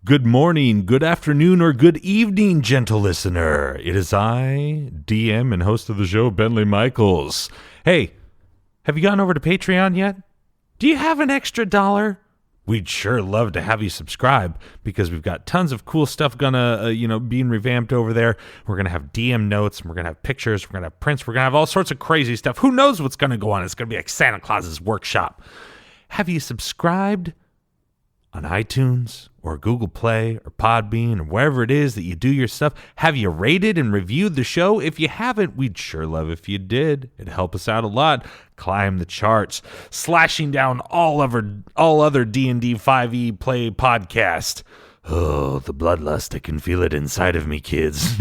Good morning, good afternoon, or good evening, gentle listener. It is I, DM and host of the show, Bentley Michaels. Hey, have you gone over to Patreon yet? Do you have an extra $1? We'd sure love to have you subscribe because we've got tons of cool stuff gonna, being revamped over there. We're gonna have DM notes, we're gonna have pictures, we're gonna have prints, we're gonna have all sorts of crazy stuff. Who knows what's gonna go on? It's gonna be like Santa Claus's workshop. Have you subscribed on iTunes or Google Play or Podbean or wherever it is that you do your stuff? Have you rated and reviewed the show? If you haven't, we'd sure love if you did. It'd help us out a lot. Climb the charts, slashing down all other D&D 5e play podcast. Oh, the bloodlust, I can feel it inside of me, kids.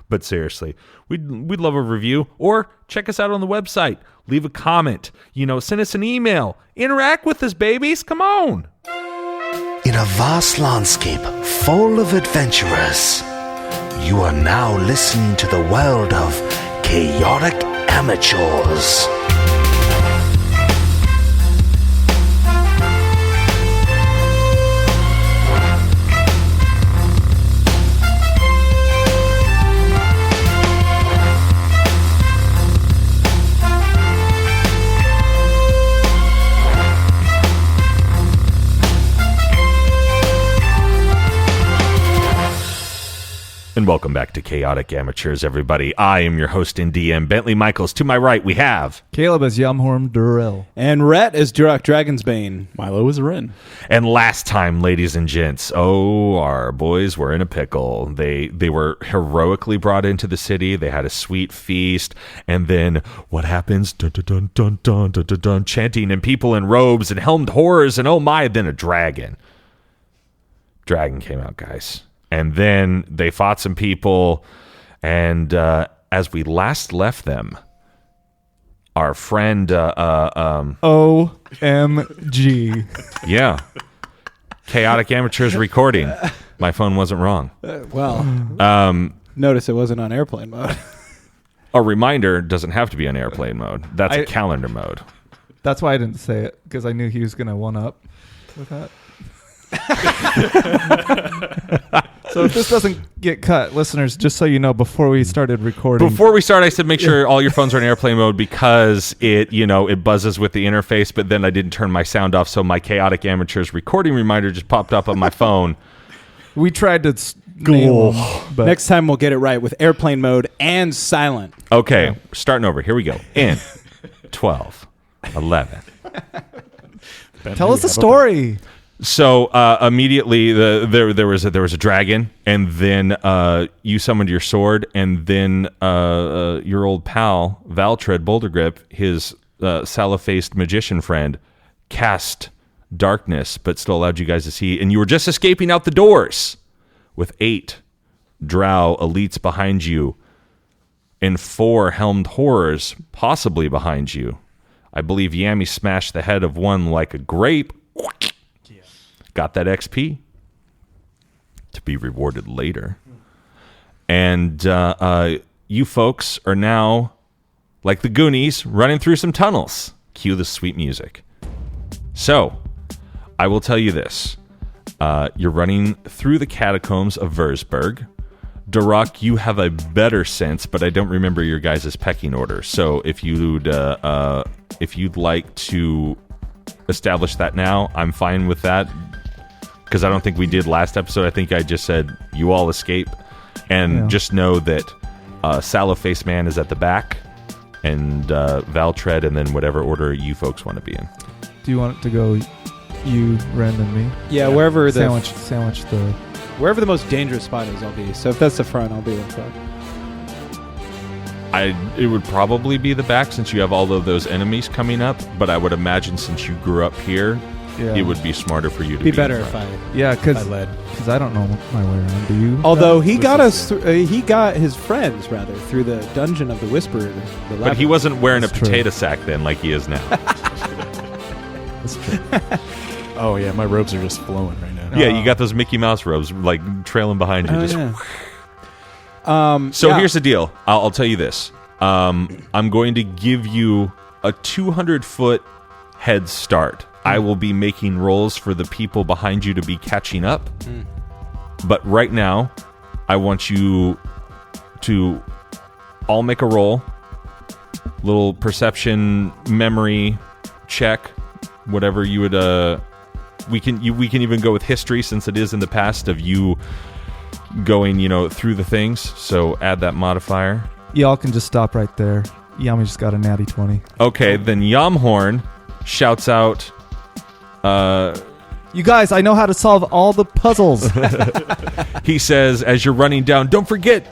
But seriously, we'd love a review, or check us out on the website. Leave a comment, send us an email. Interact with us, babies. Come on. In a vast landscape full of adventurers, you are now listening to the world of Chaotic Amateurs. And welcome back to Chaotic Amateurs, everybody. I am your host and DM, Bentley Michaels. To my right, we have... Caleb as Yamhorm Durrell. And Rhett as Durak Dragonsbane. Milo is Ren. And last time, ladies and gents, our boys were in a pickle. They were heroically brought into the city. They had a sweet feast. And then what happens? Dun, dun, dun, dun, dun, dun, dun, dun, chanting and people in robes and helmed horrors. And oh my, then a dragon. Dragon came out, guys. And then they fought some people, and as we last left them, our friend... OMG. Yeah. Chaotic Amateurs recording. My phone wasn't wrong. Notice it wasn't on airplane mode. A reminder doesn't have to be on airplane mode. That's a calendar mode. That's why I didn't say it, because I knew he was going to one-up with that. So if this doesn't get cut, listeners, just so you know, before we started recording... Before we start, I said make sure all your phones are in airplane mode because it buzzes with the interface, but then I didn't turn my sound off, so my Chaotic Amateurs recording reminder just popped up on my phone. We tried to nail them, but... Next time we'll get it right with airplane mode and silent. Okay, starting over. Here we go. In 12, 11. Tell us a story. So immediately there was a dragon, and then you summoned your sword, and then your old pal Valtred Bouldergrip, his sallow-faced magician friend, cast darkness, but still allowed you guys to see. And you were just escaping out the doors with 8 drow elites behind you, and 4 helmed horrors possibly behind you. I believe Yami smashed the head of one like a grape. Got that XP to be rewarded later. And you folks are now, like the Goonies, running through some tunnels. Cue the sweet music. So, I will tell you this. You're running through the catacombs of Versberg. Durak, you have a better sense, but I don't remember your guys' pecking order. So if you'd like to establish that now, I'm fine with that. Because I don't think we did last episode. I think I just said, you all escape. And just know that Sallow-Faced Man is at the back. And Valtred, and then whatever order you folks want to be in. Do you want it to go you, Ren, and me? Yeah, wherever the... Sandwich the... Wherever the most dangerous spot is, I'll be. So if that's the front, I'll be in front. It would probably be the back since you have all of those enemies coming up. But I would imagine since you grew up here... Yeah. It would be smarter for you to be better if I led. Because I don't know my way around. Do you? Although he got us, he got his friends rather through the dungeon of the Whisperer. But he wasn't wearing a potato sack then, like he is now. That's true. Oh yeah, my robes are just flowing right now. Yeah, you got those Mickey Mouse robes like trailing behind you. Here's the deal. I'll tell you this. I'm going to give you a 200-foot head start I will be making rolls for the people behind you to be catching up. But right now, I want you to all make a roll. Little perception, memory check, whatever you would. We can even go with history since it is in the past of you going, through the things. So add that modifier. Y'all can just stop right there. Yami just got a natty 20. Okay, then Yamhorn shouts out. You guys, I know how to solve all the puzzles. He says, as you're running down, don't forget,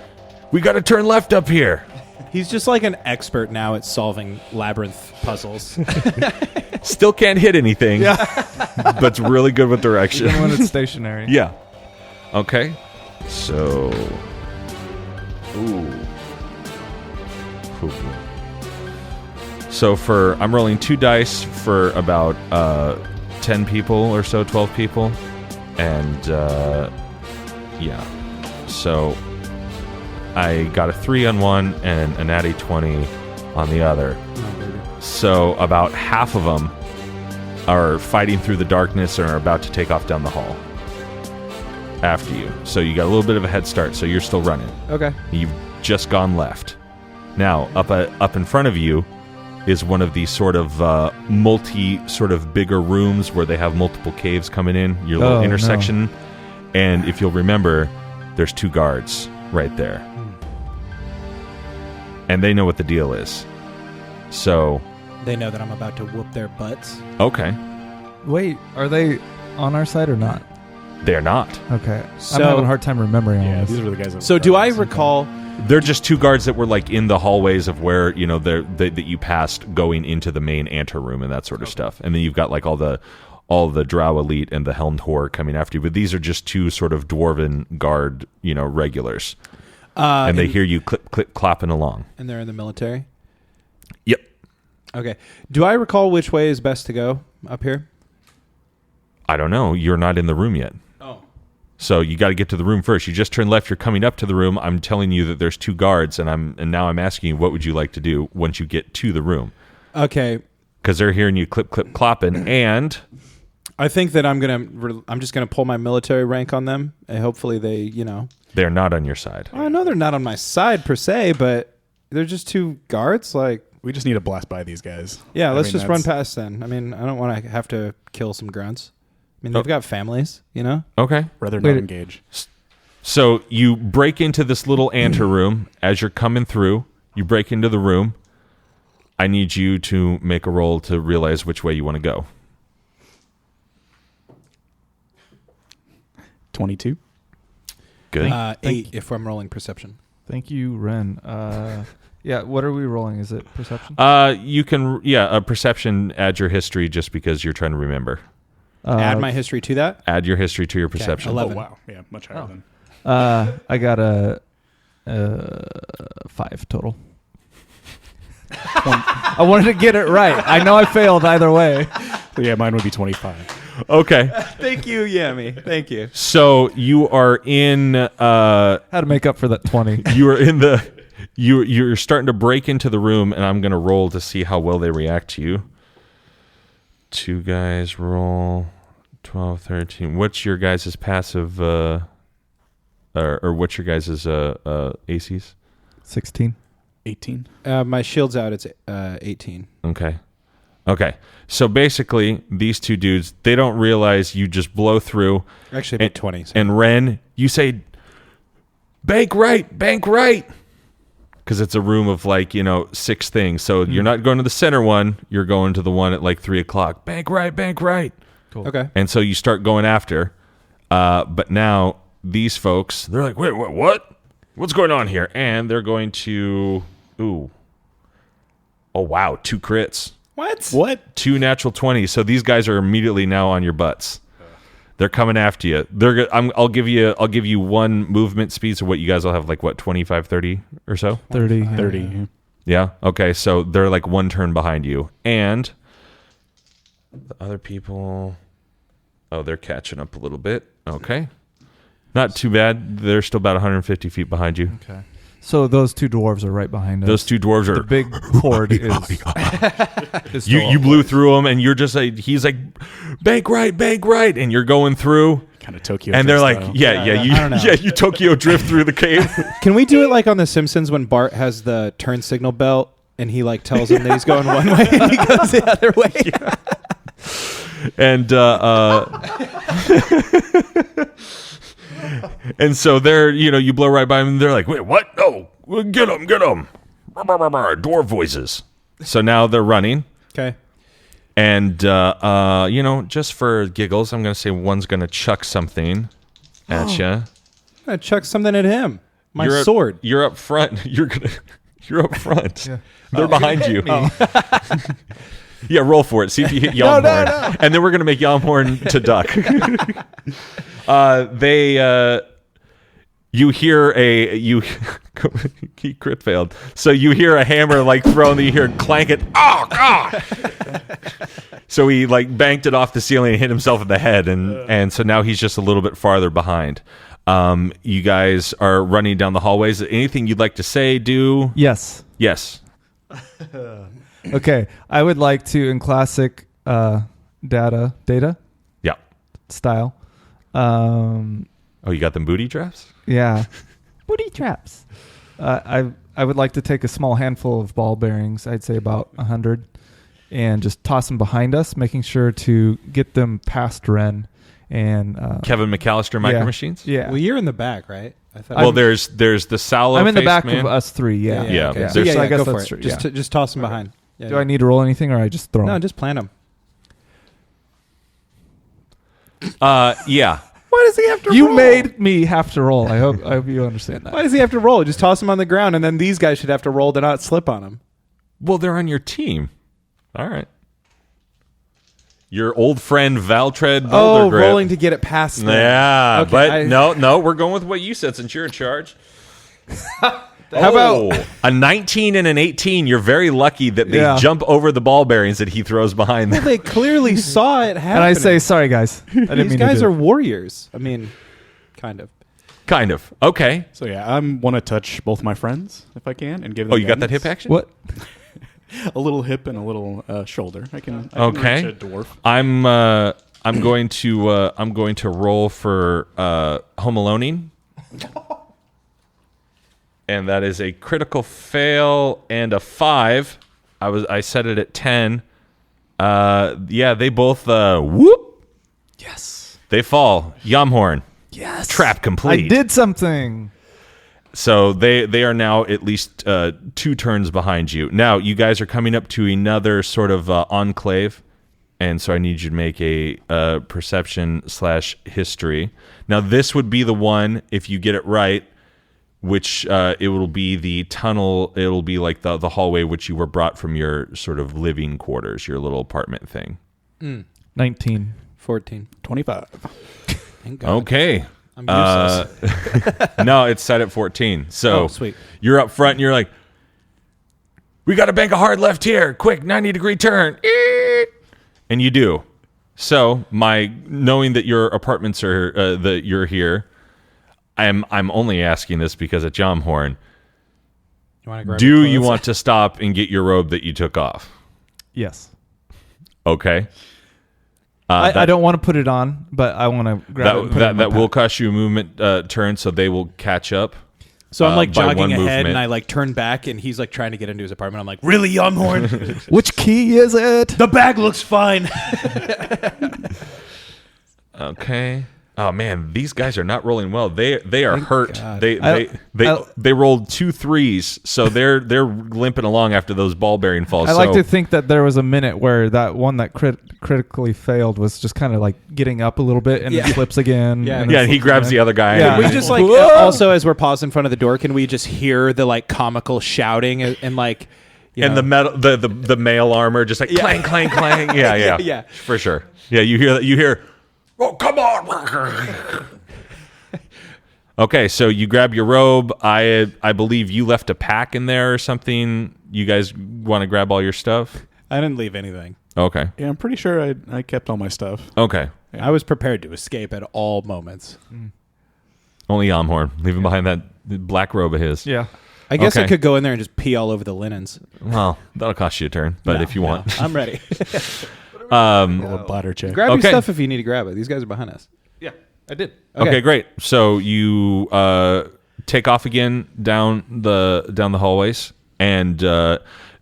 we got to turn left up here. He's just like an expert now at solving labyrinth puzzles. Still can't hit anything, but it's really good with direction. Even when it's stationary. Yeah. Okay. So. Ooh. So I'm rolling 2 dice for about 10 people or so, 12 people. And, yeah. So I got a 3 on one and a natty 20 on the other. So about half of them are fighting through the darkness and are about to take off down the hall after you. So you got a little bit of a head start, so you're still running. Okay. You've just gone left. Now, up in front of you is one of these sort of bigger rooms where they have multiple caves coming in, your little intersection. No. And if you'll remember, there's 2 guards right there. And they know what the deal is. So they know that I'm about to whoop their butts. Okay. Wait, are they on our side or not? They're not. Okay. I'm having a hard time remembering all this. These are the guys. So do I recall... They're just 2 guards that were like in the hallways of where, that you passed going into the main anteroom and that sort of stuff. And then you've got like all the Drow elite and the Helmed Horde coming after you. But these are just 2 sort of dwarven guard, regulars. And they hear you clip, clip, clapping along. And they're in the military? Yep. Okay. Do I recall which way is best to go up here? I don't know. You're not in the room yet. Oh. So you got to get to the room first. You just turn left. You're coming up to the room. I'm telling you that there's 2 guards, and now I'm asking you, what would you like to do once you get to the room? Okay. Because they're hearing you clip, clip, clopping, and I think that I'm just gonna pull my military rank on them, and hopefully they, they're not on your side. I know they're not on my side per se, but they're just 2 guards. Like, we just need to blast by these guys. Yeah, let's just run past then. I mean, I don't want to have to kill some grunts. I mean, they've got families, Okay. Rather not engage. So you break into this little anteroom. As you're coming through, you break into the room. I need you to make a roll to realize which way you want to go. 22. Good. 8 if I'm rolling perception. Thank you, Ren. Yeah, what are we rolling? Is it perception? You can, a perception, add your history just because you're trying to remember. Add my history to that? Add your history to your perception. 11. Oh, wow. Yeah, much higher than... I got a 5 total. I wanted to get it right. I know I failed either way. Yeah, mine would be 25. Okay. Thank you, Yami. Thank you. So you are in... How to make up for that 20. You are in the... You're starting to break into the room, and I'm going to roll to see how well they react to you. 2 guys roll 12, 13. What's your guys' passive, or what's your guys' ACs? 16. 18. My shield's out. It's 18. Okay. So basically, these 2 dudes, they don't realize you just blow through. Actually, 20. So. And Ren, you say, bank right. Because it's a room of 6 things. So you're not going to the center one. You're going to the one at 3 o'clock. Bank right. Cool. Okay. And so you start going after. But now these folks, they're like, wait, what? What's going on here? And they're going to... Ooh. Oh, wow. 2 crits. What? 2 natural 20s. So these guys are immediately now on your butts. They're coming after you. I'll give you 1 movement speed. So what you guys will have 25, 30 or so? 30. 30. Yeah. Okay. So they're 1 turn behind you, and the other people. Oh, they're catching up a little bit. Okay. Not too bad. They're still about 150 feet behind you. Okay. So those two dwarves are right behind us. Those two dwarves are The big horde is you blew through them, and you're just like, he's like, bank right, and you're going through, Kind of Tokyo. and they're Drift like, style. you Tokyo drift through the cave. Can we do it like on The Simpsons when Bart has the turn signal belt and he like tells him that he's going one way and he goes the other way? And and so they're, you blow right by them, and they're like, wait, what? No, get them. Dwarf voices. So now they're running. Okay. And, just for giggles, I'm going to say one's going to chuck something at you. I'm going to chuck something at him. My You're sword. You're up front. You're up front. Yeah. They're behind you. Yeah, roll for it. See if you hit Yalmhorn. No. And then we're going to make Yalmhorn to duck. You hear he crit failed. So you hear a hammer like thrown, you hear clank it. Oh, God. So he like banked it off the ceiling and hit himself in the head. And so now he's just a little bit farther behind. You guys are running down the hallways. Anything you'd like to say, do? Yes. Yes. Okay. I would like to, in classic data Yeah. style. Oh, you got them booty traps? Yeah. Booty traps. I would like to take a small handful of ball bearings, I'd say about 100, and just toss them behind us, making sure to get them past Ren and Kevin McAllister Micro Machines? Yeah. Well, you're in the back, right? I thought Well, there's the sallow. I'm in the back man. of us three. Yeah. Yeah. Okay. So I guess go that's for it. true. Just toss them behind. Yeah, Do I need to roll anything, or I just throw No, them? just plant them. Yeah. Why does he have to You roll? made me have to roll. I hope you understand that. Why does he have to roll? Just toss him on the ground, and then these guys should have to roll to not slip on him. Well, they're on your team. All right. Your old friend Valtread Boulder Grip. Rolling to get it past them. Yeah, Okay, but no, we're going with what you said since you're in charge. How about a 19 and an 18? You're very lucky that they Yeah. jump over the ball bearings that he throws behind them. they clearly saw it happen? And I say, sorry, guys. I didn't these mean guys to are do it. warriors. I mean, kind of. Kind of. Okay. So yeah, I want to touch both my friends if I can and give them. Oh, you got that guidance. hip action? What? A little hip and a little shoulder. I can Okay. reach a dwarf. I'm going to roll for home aloneing. And that is a critical fail and a 5. I set it at 10. They both whoop. Yes. They fall. Yamhorn. Yes. Trap complete. I did something. So they are now at least 2 turns behind you. Now you guys are coming up to another sort of enclave, and so I need you to make a perception/history. Now this would be the one, if you get it right, which it will be the tunnel. It'll be like the hallway which you were brought from your sort of living quarters, your little apartment thing. 19. 14. 25. Thank God. Okay. I'm useless. No, it's set at 14. So sweet. You're up front and you're like, we got to bank a hard left here. Quick, 90-degree turn. And you do. So knowing that your apartments are that you're here, I'm only asking this because at Jomhorn, do you want to stop and get your robe that you took off? Yes. Okay. I don't want to put it on, but I want to grab it and put it in my that will pack. cost you a movement turn, so they will catch up. So I'm like by jogging one ahead, movement. and I like turn back, and he's like trying to get into his apartment. I'm like, really, Yumhorn? Which key is it? The bag looks fine. Okay. Oh man, these guys are not rolling well. They are hurt. God. They rolled 2 3s, so they're limping along after those ball bearing falls. I like to think that there was a minute where that one that critically failed was just kind of like getting up a little bit and Yeah. it slips again. Yeah. and Yeah, it and he slips grabs again. the other guy. Yeah. We just like also as we're paused in front of the door, can we just hear the like comical shouting and like and the metal, the mail armor, just like clang, clang, clang. Yeah, Yeah. for sure. Yeah, you hear that. You hear, oh come on. Okay, so you grab your robe. I believe you left a pack in there or something. You guys want to grab all your stuff? I didn't leave anything. Okay. Yeah, I'm pretty sure I kept all my stuff. Okay. I was prepared to escape at all moments. Only Yamhorn. Leave him behind that black robe of his. Yeah. I guess I Okay. could go in there and just pee all over the linens. Well, that'll cost you a turn, but if you want. I'm ready. A little bladder check. Grab your Okay. stuff if you need to grab it. These guys are behind us. Yeah, I did. Okay, great. So you take off again down the hallways, and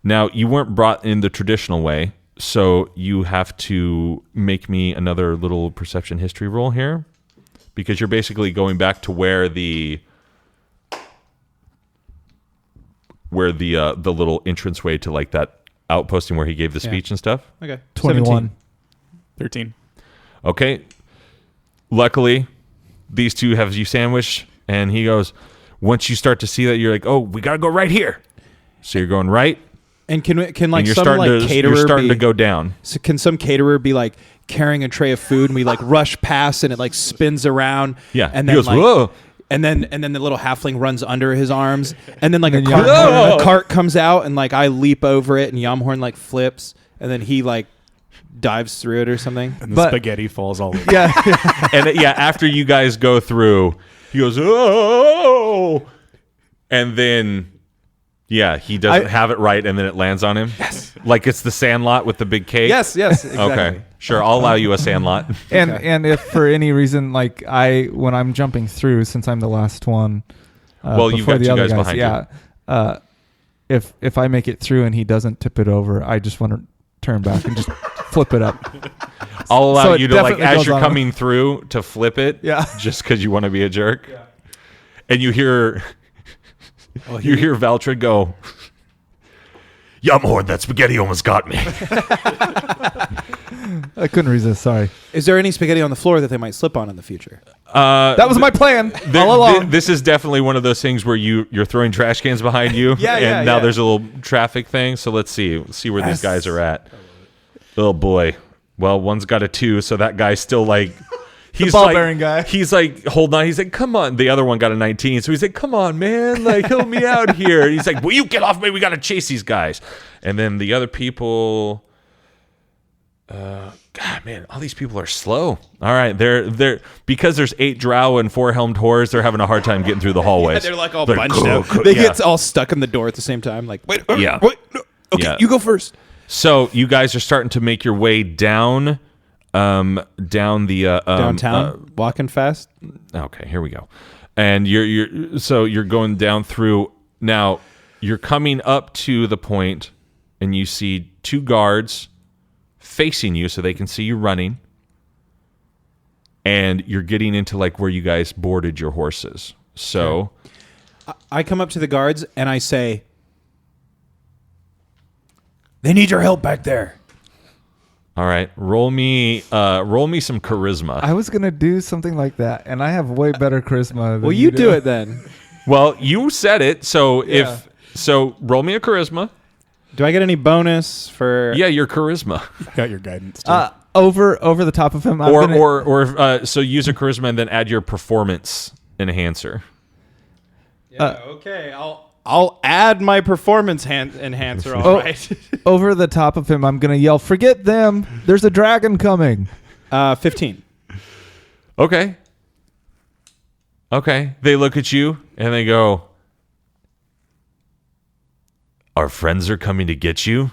now you weren't brought in the traditional way, so you have to make me another little perception history roll here, because you're basically going back to where the little entranceway to like that outposting where he gave the speech and stuff. Okay. 21. 13. Okay. Luckily, these two have you sandwiched, and he goes, once you start to see that, you're like, oh, we got to go right here. So you're going right, And can like and you're some starting like caterer you're starting be, to go down. So can some caterer be like carrying a tray of food and we like rush past and it like spins around? Yeah. And He then goes, like, whoa. And then the little halfling runs under his arms, and then like And a then cart comes out, and like I leap over it, and Yamhorn like flips, and then he like dives through it or something. And the But- spaghetti falls all over. Yeah. And after you guys go through, he goes, oh, and then, he doesn't have it right, and then it lands on him. Yes. Like it's the Sandlot with the big cake. Yes, exactly. Okay. Sure, I'll allow you a Sandlot. And if for any reason, like when I'm jumping through, since I'm the last one, Well, you've before got the two other guys behind you. If I make it through and he doesn't tip it over, I just want to turn back and just flip it up. I'll allow So it you to, like, definitely as goes you're on. coming through, to flip it. Yeah. Just because you want to be a jerk. Yeah. And you hear, Valtrid go, Yumhorn, that spaghetti almost got me. I couldn't resist. Sorry. Is there any spaghetti on the floor that they might slip on in the future? That was my plan all along. This is definitely one of those things where you're throwing trash cans behind you. And now there's a little traffic thing. So let's see where these guys are at. Oh boy. Well, one's got a 2, so that guy's still like, he's ball like, bearing guy. He's like, hold on. He's like, come on. The other one got a 19, so he's like, come on, man, like, help me out here. And he's like, will you get off me? We got to chase these guys. And then the other people, God, man, all these people are slow. All right, they're because there's 8 drow and 4 helmed whores. They're having a hard time getting through the hallways. They're like all They're bunched cool, out. cool, They yeah. get all stuck in the door at the same time. Like, wait, Yeah. wait, no. Okay, Yeah. you go first. So you guys are starting to make your way down the Downtown, walking fast. Okay, here we go. And you're going down through. Now you're coming up to the point, and you see 2 guards facing you, so they can see you running. And you're getting into like where you guys boarded your horses. So I come up to the guards and I say, "They need your help back there." all right, roll me some charisma. I was gonna do something like that, and I have way better charisma. Than Well, you do it then. Well, you said it, so Yeah. roll me a charisma. Do I get any bonus for? Yeah, your charisma. Got your guidance, too. Over the top of him. I'm gonna- So use a charisma and then add your performance enhancer. Okay. I'll add my performance enhancer. All right. over the top of him. I'm gonna yell, "Forget them! There's a dragon coming!" 15. Okay. They look at you and they go, "Our friends are coming to get you."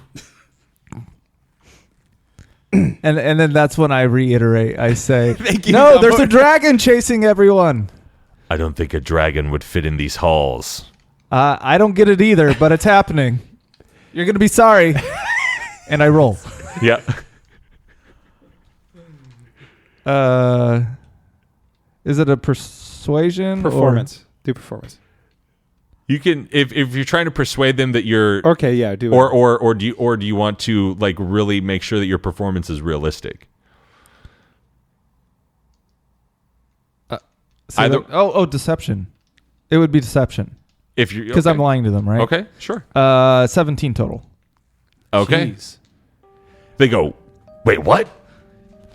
And then that's when I reiterate. I say, Thank you, "No, there's Dumbledore." a dragon chasing everyone." I don't think a dragon would fit in these halls. I don't get it either, but it's happening. You're gonna be sorry. And I roll. Yeah. Is it a persuasion? Performance. Do performance. You can if you're trying to persuade them that you're Okay. Yeah. Do it. or do you want to like really make sure that your performance is realistic? Deception. It would be deception If you because I'm lying to them, right? Okay, sure. 17 total. Okay. Jeez. They go, "Wait, what?"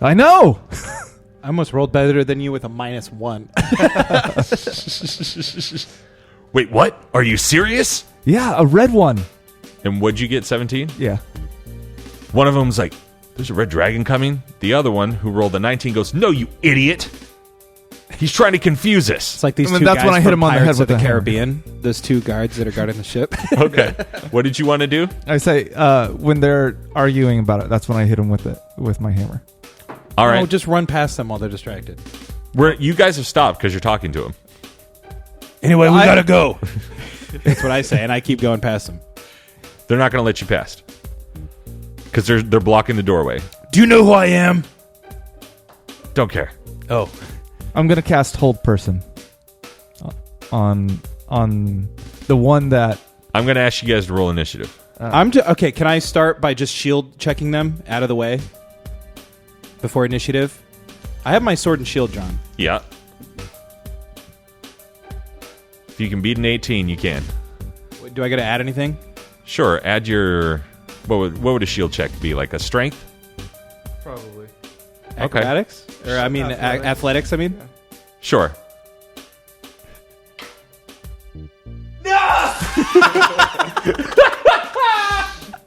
I know. I almost rolled better than you with a -1. "Wait, what? Are you serious?" Yeah, a red one. And what'd you get, 17? Yeah. One of them's like, "There's a red dragon coming." The other one, who rolled a 19, goes, "No, you idiot." He's trying to confuse us. It's like these I mean, two that's guys when I hit from him on the Pirates head of with the the hammer. Caribbean. Those two guards that are guarding the ship. Okay. What did you want to do? I say when they're arguing about it, that's when I hit them with my hammer. All right. No, just run past them while they're distracted. You guys have stopped because you're talking to him. Anyway, we gotta go. That's what I say, and I keep going past them. They're not going to let you past because they're blocking the doorway. Do you know who I am? Don't care. Oh. I'm gonna cast Hold Person on the one that. I'm going to ask you guys to roll initiative. Okay, can I start by just shield checking them out of the way before initiative? I have my sword and shield drawn. Yeah. If you can beat an 18, you can. Do I got to add anything? Sure. Add your... What would a shield check be? Like a strength? Probably. Acrobatics? Or, I mean, athletics, I mean? Sure.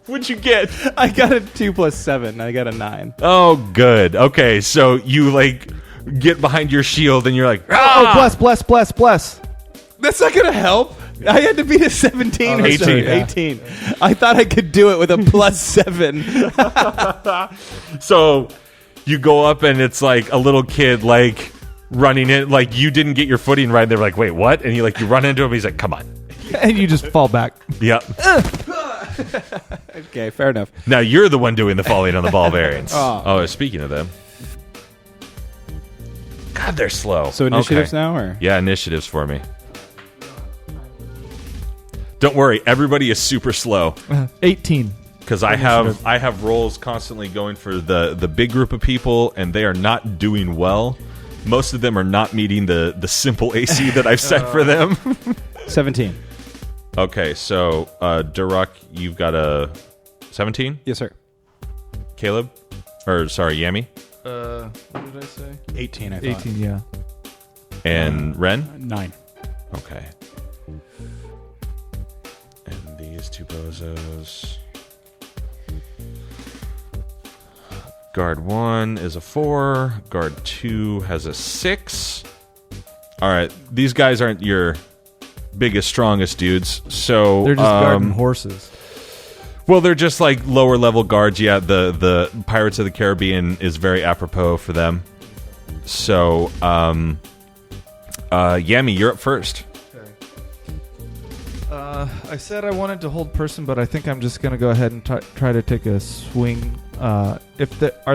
What'd you get? I got a 2 + 7. I got a 9. Oh, good. Okay, so you, like, get behind your shield and you're like... Oh, bless. That's not going to help. I had to beat a 17 or 18. 18. I thought I could do it with a +7. So you go up and it's like a little kid, like, running in. Like, you didn't get your footing right. They're like, wait, what? And you run into him. He's like, come on. And you just fall back. Yep. Okay, fair enough. Now you're the one doing the falling on the ball bearings. Oh. Speaking of them. God, they're slow. So initiatives Okay. now, or? Yeah, initiatives for me. Don't worry, everybody is super slow 18. because I have rolls constantly going for the big group of people, and they are not doing well. Most of them are not meeting the simple AC that I've set for them. 17. Okay, so Duroc, you've got a 17. Yes, sir. Caleb, or sorry, Yami, What did I say? 18, I thought. 18, yeah. and Ren. 9. Okay. And these two bozos. Guard 1 is a 4. Guard 2 has a 6. All right, these guys aren't your biggest, strongest dudes. So They're just guarding horses. well, they're just like lower level guards. Yeah, the Pirates of the Caribbean is very apropos for them. So, Yami, you're up first. I said I wanted to hold person, but I think I'm just going to go ahead and try to take a swing. Are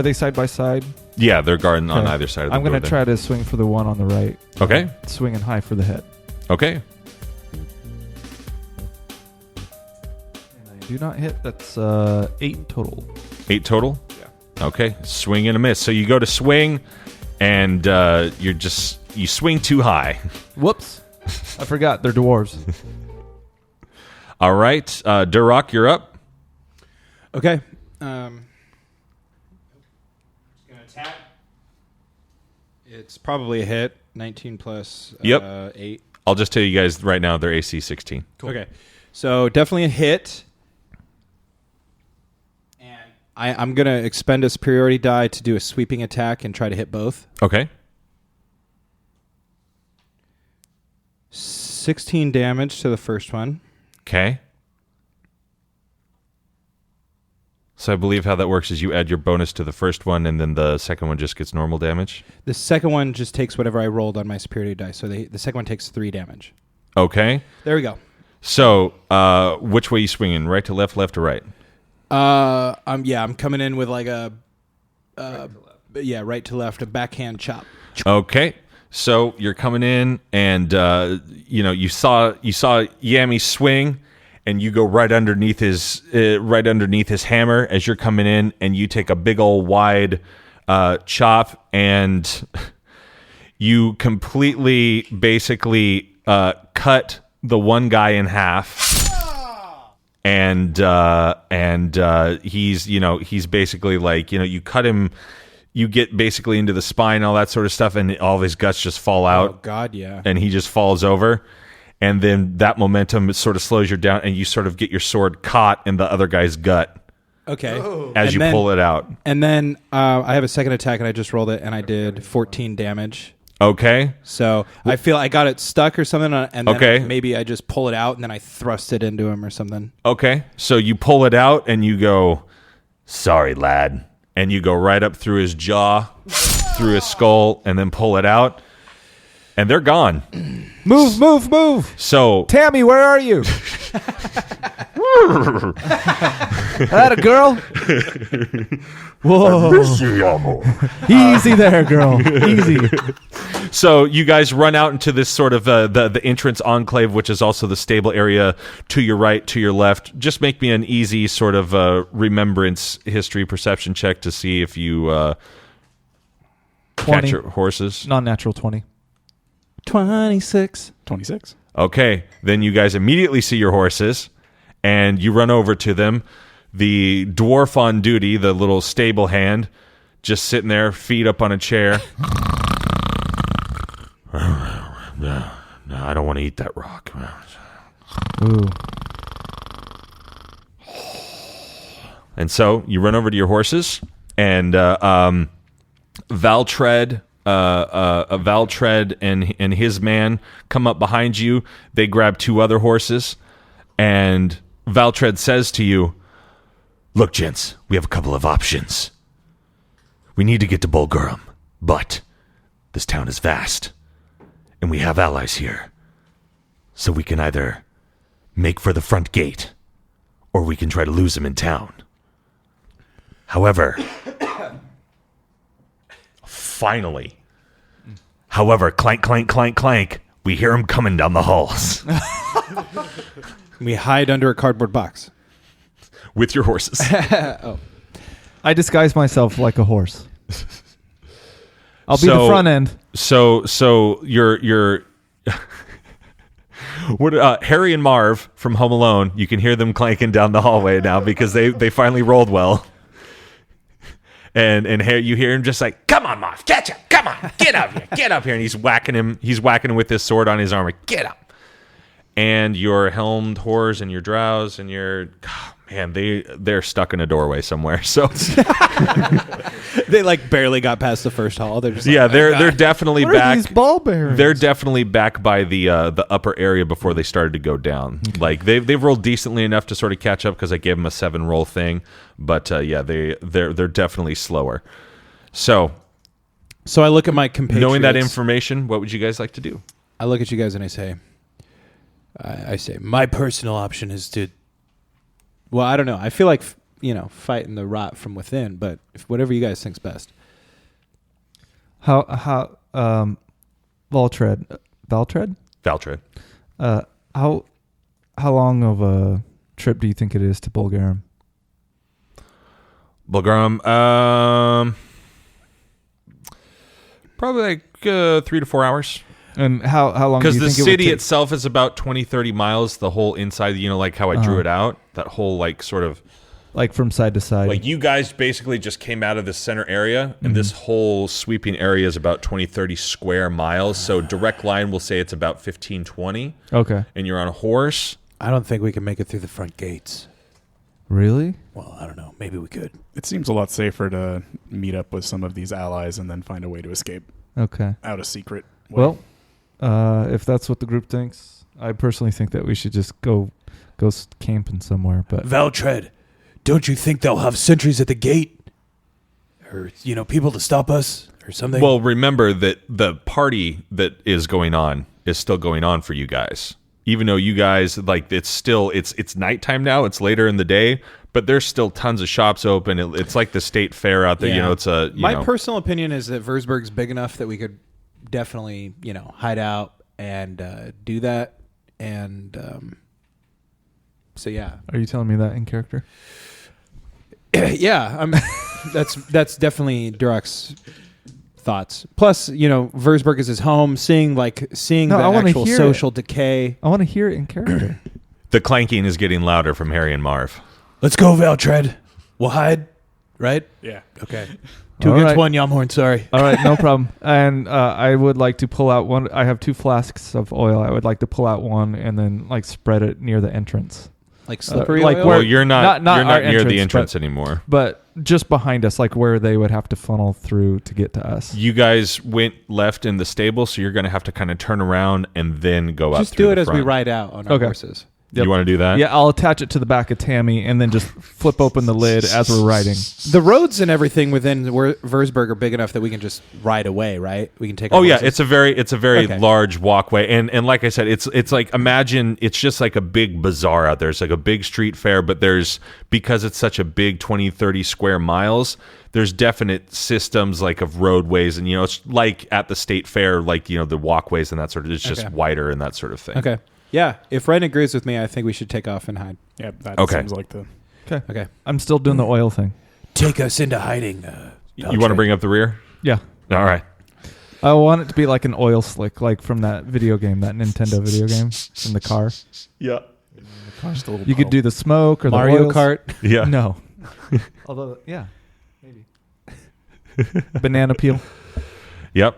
they side by side? Yeah, they're guarding on Okay. either side of the I'm door. going to try to swing for the one on the right. Okay. Swinging high for the head. Okay. And I do not hit. That's 8 total. 8 total? Yeah. Okay. Swing and a miss. So you go to swing, and you swing too high. Whoops. I forgot. They're dwarves. All right. Duroc, you're up. Okay. Just going to attack. It's probably a hit. 19 plus Yep. 8. I'll just tell you guys right now they're AC 16. Okay. So definitely a hit. And I'm going to expend a superiority die to do a sweeping attack and try to hit both. Okay. 16 damage to the first one. Okay. So I believe how that works is you add your bonus to the first one, and then the second one just gets normal damage. The second one just takes whatever I rolled on my superiority die. So the second one takes 3 damage. Okay. There we go. So which way you swinging? Right to left, left to right? I'm coming in with like a right to left, a backhand chop. Okay. So you're coming in, and you saw Yami swing, and you go right underneath his hammer as you're coming in, and you take a big old wide chop, and you completely basically cut the one guy in half, and he's basically like, you cut him. You get basically into the spine, all that sort of stuff, and all of his guts just fall out. Oh, God, yeah. And he just falls over. And then that momentum sort of slows you down, and you sort of get your sword caught in the other guy's gut Okay. as you pull it out. And then I have a second attack, and I just rolled it, and I did 14 damage. Okay. So I feel I got it stuck or something, and then Okay. maybe I just pull it out and then I thrust it into him or something. Okay. So you pull it out and you go, "Sorry, lad." And you go right up through his jaw, through his skull, and then pull it out. And they're gone. Move, move, move. So Tammy, where are you? That a girl? Whoa. Easy there, girl. Easy. So you guys run out into this sort of the entrance enclave, which is also the stable area to your right, to your left. Just make me an easy sort of remembrance history perception check to see if you 20. catch your horses. Non-natural 20. 26. 26. Okay, then you guys immediately see your horses, and you run over to them. The dwarf on duty, the little stable hand, just sitting there, feet up on a chair. No, I don't want to eat that rock. Ooh. And so you run over to your horses, and Valtred and his man come up behind you. They grab two other horses, and Valtred says to you, "Look, gents, we have a couple of options. We need to get to Bulgurum, but this town is vast, and we have allies here. So we can either make for the front gate, or we can try to lose them in town. However, clank, clank, clank, clank, we hear them coming down the halls." We hide under a cardboard box. With your horses. I disguise myself like a horse. I'll be the front end. So you're what Harry and Marv from Home Alone, you can hear them clanking down the hallway now because they finally rolled well. And Harry, you hear him just like, "Come on, Marv, catch up, come on, get up here," and he's whacking him with his sword on his armor. "Get up." And your helmed horse and your drows and your they're stuck in a doorway somewhere. So They like barely got past the first hall. They're just they're definitely What back. are these ball bearings? They're definitely back by the upper area before they started to go down. Okay. Like they've rolled decently enough to sort of catch up because I gave them a 7 roll thing. But they're definitely slower. So I look at my compatriots. knowing that information, what would you guys like to do? I look at you guys and I say, my personal option is to. Well, I don't know. I feel like fighting the rot from within, but whatever you guys think's best. How Valtred? Valtred. How long of a trip do you think it is to Bulgarum? Bulgarum, probably like 3 to 4 hours. And how long? Because do you the think it would city take? itself is about 20, 30 miles. The whole inside, like how I drew it out. That whole like sort of like from side to side. like you guys basically just came out of the center area, and this whole sweeping area is about 20, 30 square miles. So direct line, we'll say it's about 15, 20. Okay. And you're on a horse. I don't think we can make it through the front gates. Really? Well, I don't know. Maybe we could. It seems a lot safer to meet up with some of these allies and then find a way to escape Okay. out a secret way. Well, if that's what the group thinks, I personally think that we should just go camping somewhere. But Valtred, don't you think they'll have sentries at the gate? Or, people to stop us or something? Well, remember that the party that is going on is still going on for you guys. Even though you guys, like, it's nighttime now, it's later in the day, but there's still tons of shops open. It's like the state fair out there. Yeah. It's a My personal opinion is that Würzburg's big enough that we could definitely, hide out and do that. And so, yeah. are you telling me that in character? Yeah, that's definitely Durock's thoughts. Plus, Würzburg is his home. Seeing the actual social decay. I want to hear it in character. The clanking is getting louder from Harry and Marv. Let's go, Valtred. We'll hide, right? Yeah. Okay. 2 All against right. 1, Yamhorn. Sorry. All right, no problem. And I would like to pull out one. I have 2 flasks of oil. I would like to pull out one and then spread it near the entrance. Like slippery like oil? where- Well, you're not not near our the entrance, entrance anymore. But just behind us, like where they would have to funnel through to get to us. You guys went left in the stable, so you're going to have to kind of turn around and then go up Just through do it the as we front. ride out on our horses. Yep. You want to do that? Yeah, I'll attach it to the back of Tammy and then just flip open the lid as we're riding. The roads and everything within Würzburg are big enough that we can just ride away, right? We can take. Oh yeah, it's a very Okay. large walkway, and like I said, it's like, imagine it's just like a big bazaar out there. It's like a big street fair, but because it's such a big 20-30 square miles, there's definite systems like of roadways, and it's like at the state fair, like the walkways and that sort of. It's just wider and that sort of thing. Okay. Yeah, if Ren agrees with me, I think we should take off and hide. Yeah, that Okay. seems like the... Okay. I'm still doing the oil thing. Take us into hiding. You want to bring up the rear? Yeah. All right. I want it to be like an oil slick, like from that video game, that Nintendo video game in the car. Yeah. Just a little You could do the smoke or Mario the oils. Kart. Yeah. No. Although, yeah, maybe. Banana peel. Yep.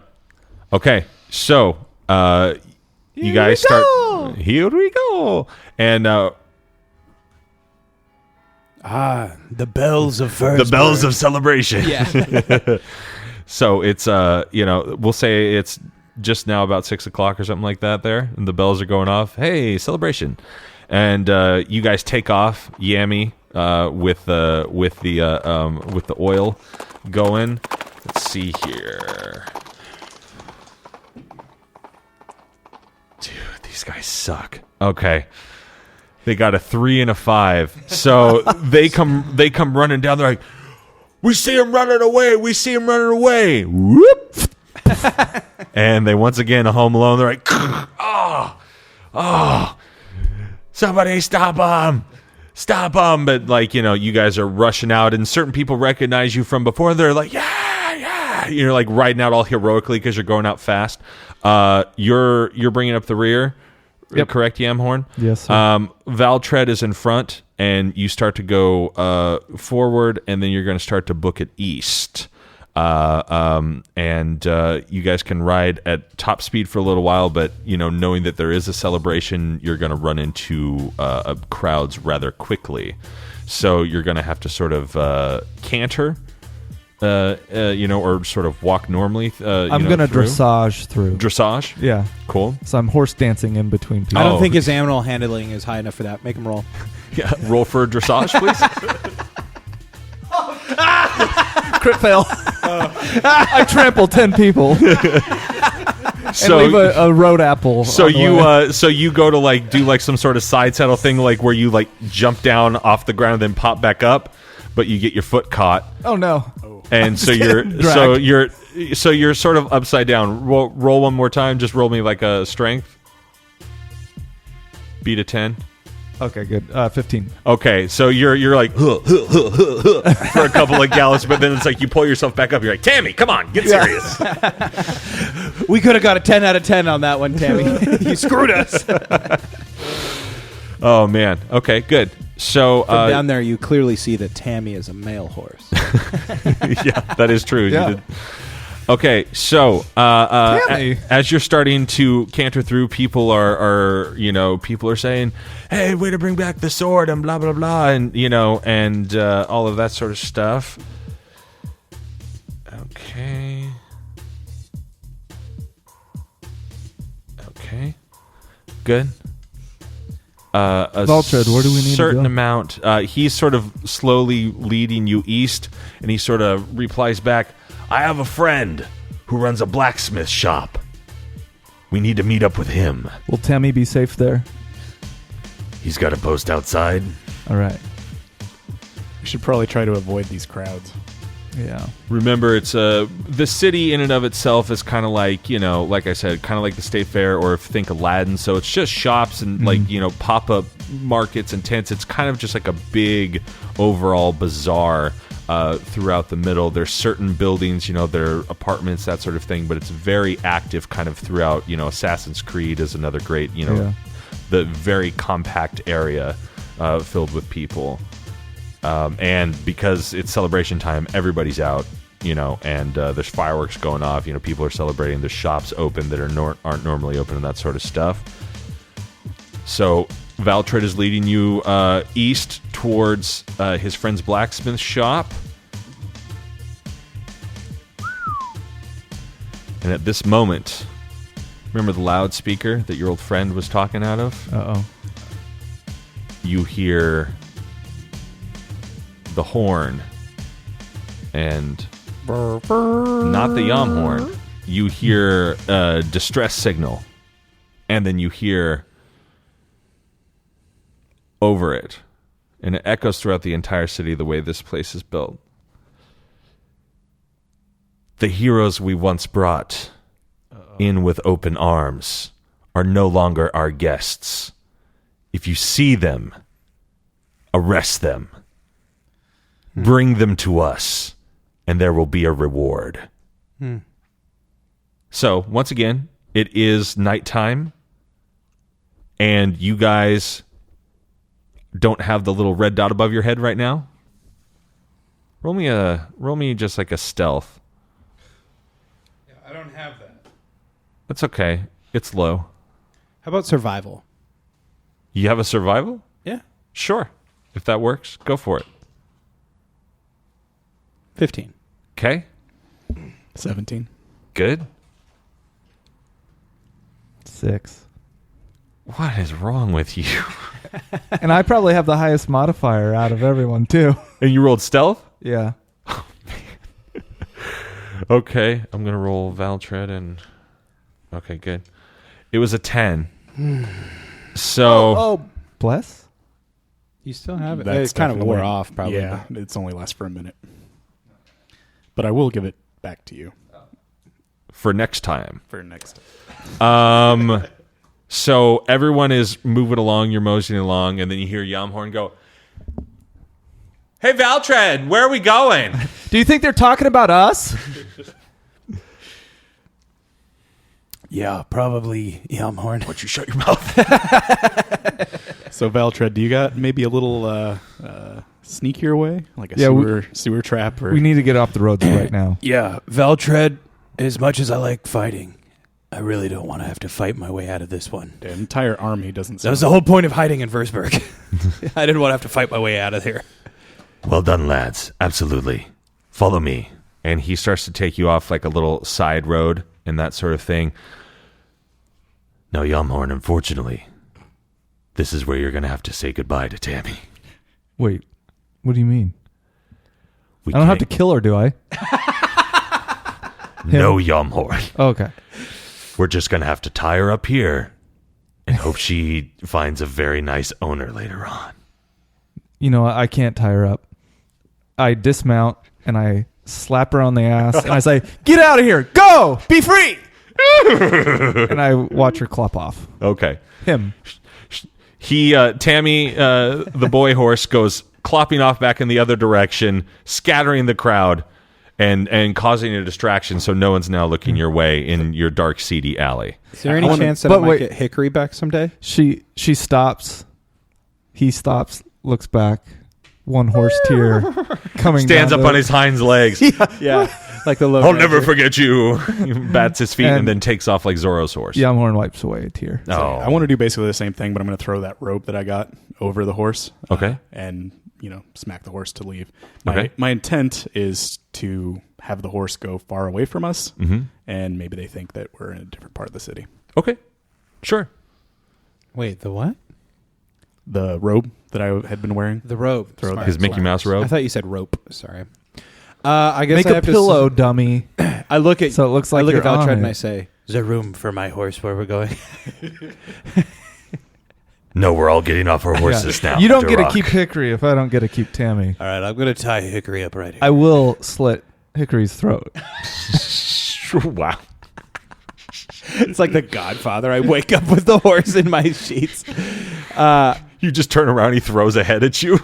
Okay. So, you Here guys we start. go! Here we go. And The bells of Würzburg. the bells of celebration. Yeah. So it's we'll say it's just now about 6 o'clock or something like that there, and the bells are going off. Hey, celebration. And you guys take off, Yammy, with the oil going. Let's see here. Dude, these guys suck. Okay. They got a 3 and a 5. So they come running down. They're like, we see him running away. We see him running away. Whoop. And they once again are home alone. They're like, oh, somebody stop him. Stop him. But you guys are rushing out, and certain people recognize you from before. They're like, yeah. You're like riding out all heroically because you're going out fast. You're bringing up the rear. Yep. Correct, Yamhorn? Yes, sir. Valtread is in front, and you start to go forward, and then you're going to start to book it east. And you guys can ride at top speed for a little while, but knowing that there is a celebration, you're going to run into crowds rather quickly. So you're going to have to sort of canter. Or sort of walk normally. I'm going to dressage through. Dressage? Yeah. Cool. So I'm horse dancing in between people. I don't think his animal handling is high enough for that. Make him roll. Yeah. Roll for dressage, please. Crit fail. I trample 10 people. So and leave a road apple. So on the way. so you go to do some sort of side saddle thing, where you jump down off the ground and then pop back up, but you get your foot caught. Oh no. And so you're sort of upside down. Roll one more time. Just roll me a strength. Beat a 10. Okay, good. 15. Okay, so you're like for a couple of gallops, but then it's like you pull yourself back up. You're like, Tammy, come on, get serious. We could have got a 10 out of 10 on that one, Tammy. You screwed us. Oh man. Okay, good. So From down there, you clearly see that Tammy is a male horse. yeah, that is true. Yeah. You did. Okay, so Tammy. as you're starting to canter through, people are saying, "Hey, way to bring back the sword," and blah blah blah, and and all of that sort of stuff. Okay. Good. Valtread, where do we need to certain go? amount. He's sort of slowly leading you east, and he sort of replies back, I have a friend who runs a blacksmith shop. We need to meet up with him. Will Tammy be safe there? He's got a post outside. All right. We should probably try to avoid these crowds. Yeah. Remember, it's the city in and of itself is kind of like, like I said, kind of like the state fair, or think Aladdin. So it's just shops and pop-up markets and tents. It's kind of just like a big overall bazaar throughout the middle. There's certain buildings, they're apartments, that sort of thing, but it's very active kind of throughout. Assassin's Creed is another great, the very compact area filled with people. And because it's celebration time, everybody's out, and there's fireworks going off. People are celebrating. There's shops open that aren't normally open and that sort of stuff. So Valtread is leading you east towards his friend's blacksmith shop. And at this moment, remember the loudspeaker that your old friend was talking out of? Uh-oh. You hear the horn and not the yam horn. You hear a distress signal, and then you hear over it, and it echoes throughout the entire city the way this place is built. The heroes we once brought in with open arms are no longer our guests. If you see them, arrest them. Bring them to us, and there will be a reward. So, once again, it is nighttime, and you guys don't have the little red dot above your head right now. Roll me just like a stealth. Yeah, I don't have that. That's okay. It's low. How about survival? You have a survival? Yeah. Sure. If that works, go for it. 15. Okay. 17. Good. 6. What is wrong with you? And I probably have the highest modifier out of everyone, too. And you rolled stealth? Yeah. Okay. I'm going to roll Valtred and... Okay, good. It was a 10. So... Bless? You still have it? That's It's kind of definitely- wore off, probably. Yeah, it's only lasts for a minute. But I will give it back to you For next time. for next. So everyone is moving along, you're moseying along, and then you hear Yamhorn go, "Hey, Valtred, where are we going?" Do you think they're talking about us? Yeah, probably Yamhorn. Why don't you shut your mouth? So Valtred, do you got maybe a little sneakier way, like a Yeah, sewer trap? Or We need to get off the roads right now. Yeah, Valtred, as much as I like fighting, I really don't want to have to fight my way out of this one. the entire army doesn't. That was the whole point of hiding in Würzburg. I didn't want to have to fight my way out of here. Well done, lads. Absolutely. Follow me. And he starts to take you off like a little side road and that sort of thing. Now, Yamhorn, unfortunately, this is where you're going to have to say goodbye to Tammy. Wait, what do you mean? We I don't have to can't- kill her, do I? No, Yamhorn. Oh, okay. We're just going to have to tie her up here and hope she finds a very nice owner later on. You know, I can't tie her up. I dismount and I slap her on the ass and I say, "Get out of here! Go! Be free!" And I watch her clop off. Okay. Him. Tammy, the boy horse, goes clopping off back in the other direction, scattering the crowd and causing a distraction so no one's now looking your way in your dark, seedy alley. Is there any chance that but I might wait. get Hickory back someday? She stops. He stops, looks back. One horse tear coming Stands down up on his hind legs. Yeah, like the low. I'll never forget you. He bats his feet and then takes off like Zorro's horse. Yamhorn wipes away a tear. Oh. I want to do basically the same thing, but I'm going to throw that rope that I got over the horse. Okay. And smack the horse to leave. Okay. My intent is to have the horse go far away from us, and maybe they think that we're in a different part of the city. Okay. Sure. Wait, the what? The robe that I had been wearing. The robe. Throw His Mickey Mouse I robe. thought you said rope. Sorry. I guess Make I a have pillow, dummy. I look at So it looks like I look at you're on Valtred and it. I say, "Is there room for my horse where we're going?" No, we're all getting off our horses now. You don't get to Duroc. keep Hickory if I don't get to keep Tammy. All right, I'm gonna tie Hickory up right here. I will slit Hickory's throat. Wow. It's like The Godfather. I wake up with the horse in my sheets. You just turn around, he throws a head at you.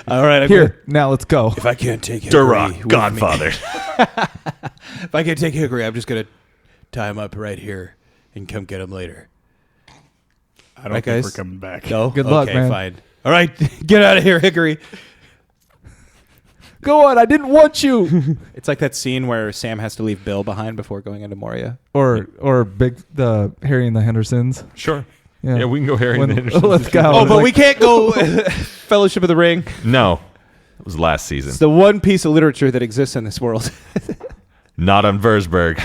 All right, Here, now let's go. if I can't take Hickory, Duroc, with Godfather. me- if I can't take Hickory, I'm just gonna tie him up right here and come get him later. I don't Right, think guys? we're coming back. No, Good luck, okay, man. Fine. All right, get out of here, Hickory. Go on, I didn't want you. It's like that scene where Sam has to leave Bill behind before going into Moria. or the Harry and the Hendersons. Sure. Yeah, Yeah, we can go Harry and the Hendersons. Let's go. Oh, but we can't go Fellowship of the Ring. No. It was last season. It's the one piece of literature that exists in this world. Not on Versberg.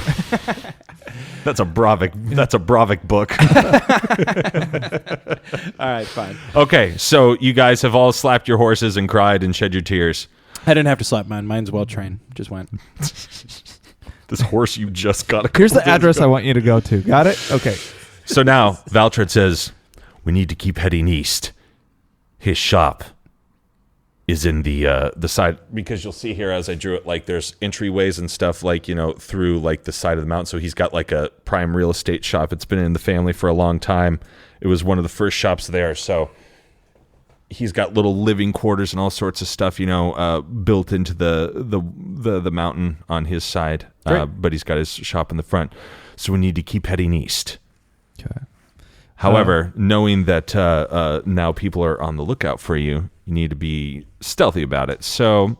That's a Bravik book. All right, fine. Okay, so you guys have all slapped your horses and cried and shed your tears. I didn't have to slap mine. Mine's well trained. Just went. This horse you just got. Here's the address I want you to go to. Got it? Okay. So now Valtred says, we need to keep heading east. His shop is in the side, because you'll see here as I drew it, like there's entryways and stuff, like, you know, through like the side of the mountain. So he's got like a prime real estate shop. It's been in the family for a long time. It was one of the first shops there. So he's got little living quarters and all sorts of stuff, you know, built into the mountain on his side. But he's got his shop in the front. So we need to keep heading east. Okay. However, knowing that now people are on the lookout for you, you need to be stealthy about it. So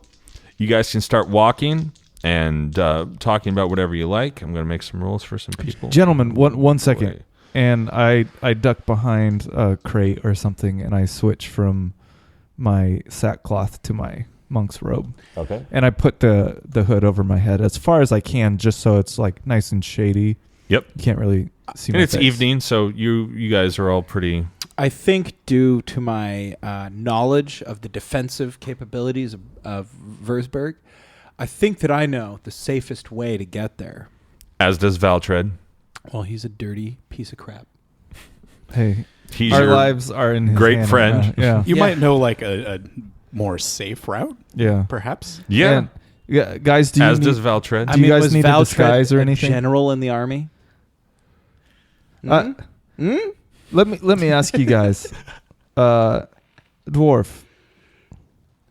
you guys can start walking and talking about whatever you like. I'm going to make some rules for some people. Gentlemen, one second. And I duck behind a crate or something, and I switch from my sackcloth to my monk's robe. Okay. And I put the hood over my head as far as I can, just so it's like nice and shady. Yep. You can't really see and my it's face. evening, so you guys are all pretty... I think due to my knowledge of the defensive capabilities of Versberg, I think that I know the safest way to get there. As does Valtred. Well, he's a dirty piece of crap. Hey, He's our your lives are in his great hand friend. right now. Yeah. You might know like a more safe route, Yeah. perhaps. Yeah. And, yeah, guys, do you As need, does Valtred. Do you guys need a Valtred disguise or a anything? general in the army? Let me ask you guys, Dwarf.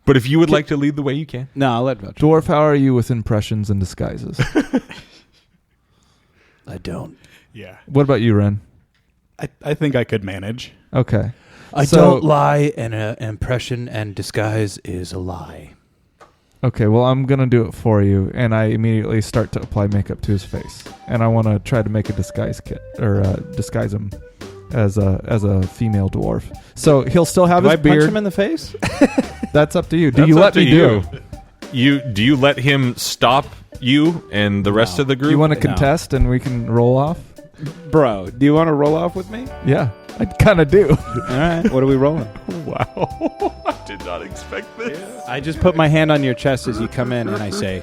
But if you would like to lead the way, you can. No, I'll let Valtred. Dwarf, how are you with impressions and disguises? I don't. Yeah. What about you, Ren? I think I could manage. Okay. I So- don't lie, and impression and disguise is a lie. Okay, well, I'm going to do it for you, and I immediately start to apply makeup to his face. And I want to try to make a disguise kit, or disguise him as a female dwarf. So he'll still have Do his I beard. punch him in the face? That's up to you. Do That's you up let to me you. do? Do you let him stop you and the rest No. of the Do group? you want to No. contest and we can roll off? Bro, do you want to roll off with me? Yeah, I kind of do. All right. What are we rolling? Wow. I did not expect this. I just put my hand on your chest as you come in, and I say,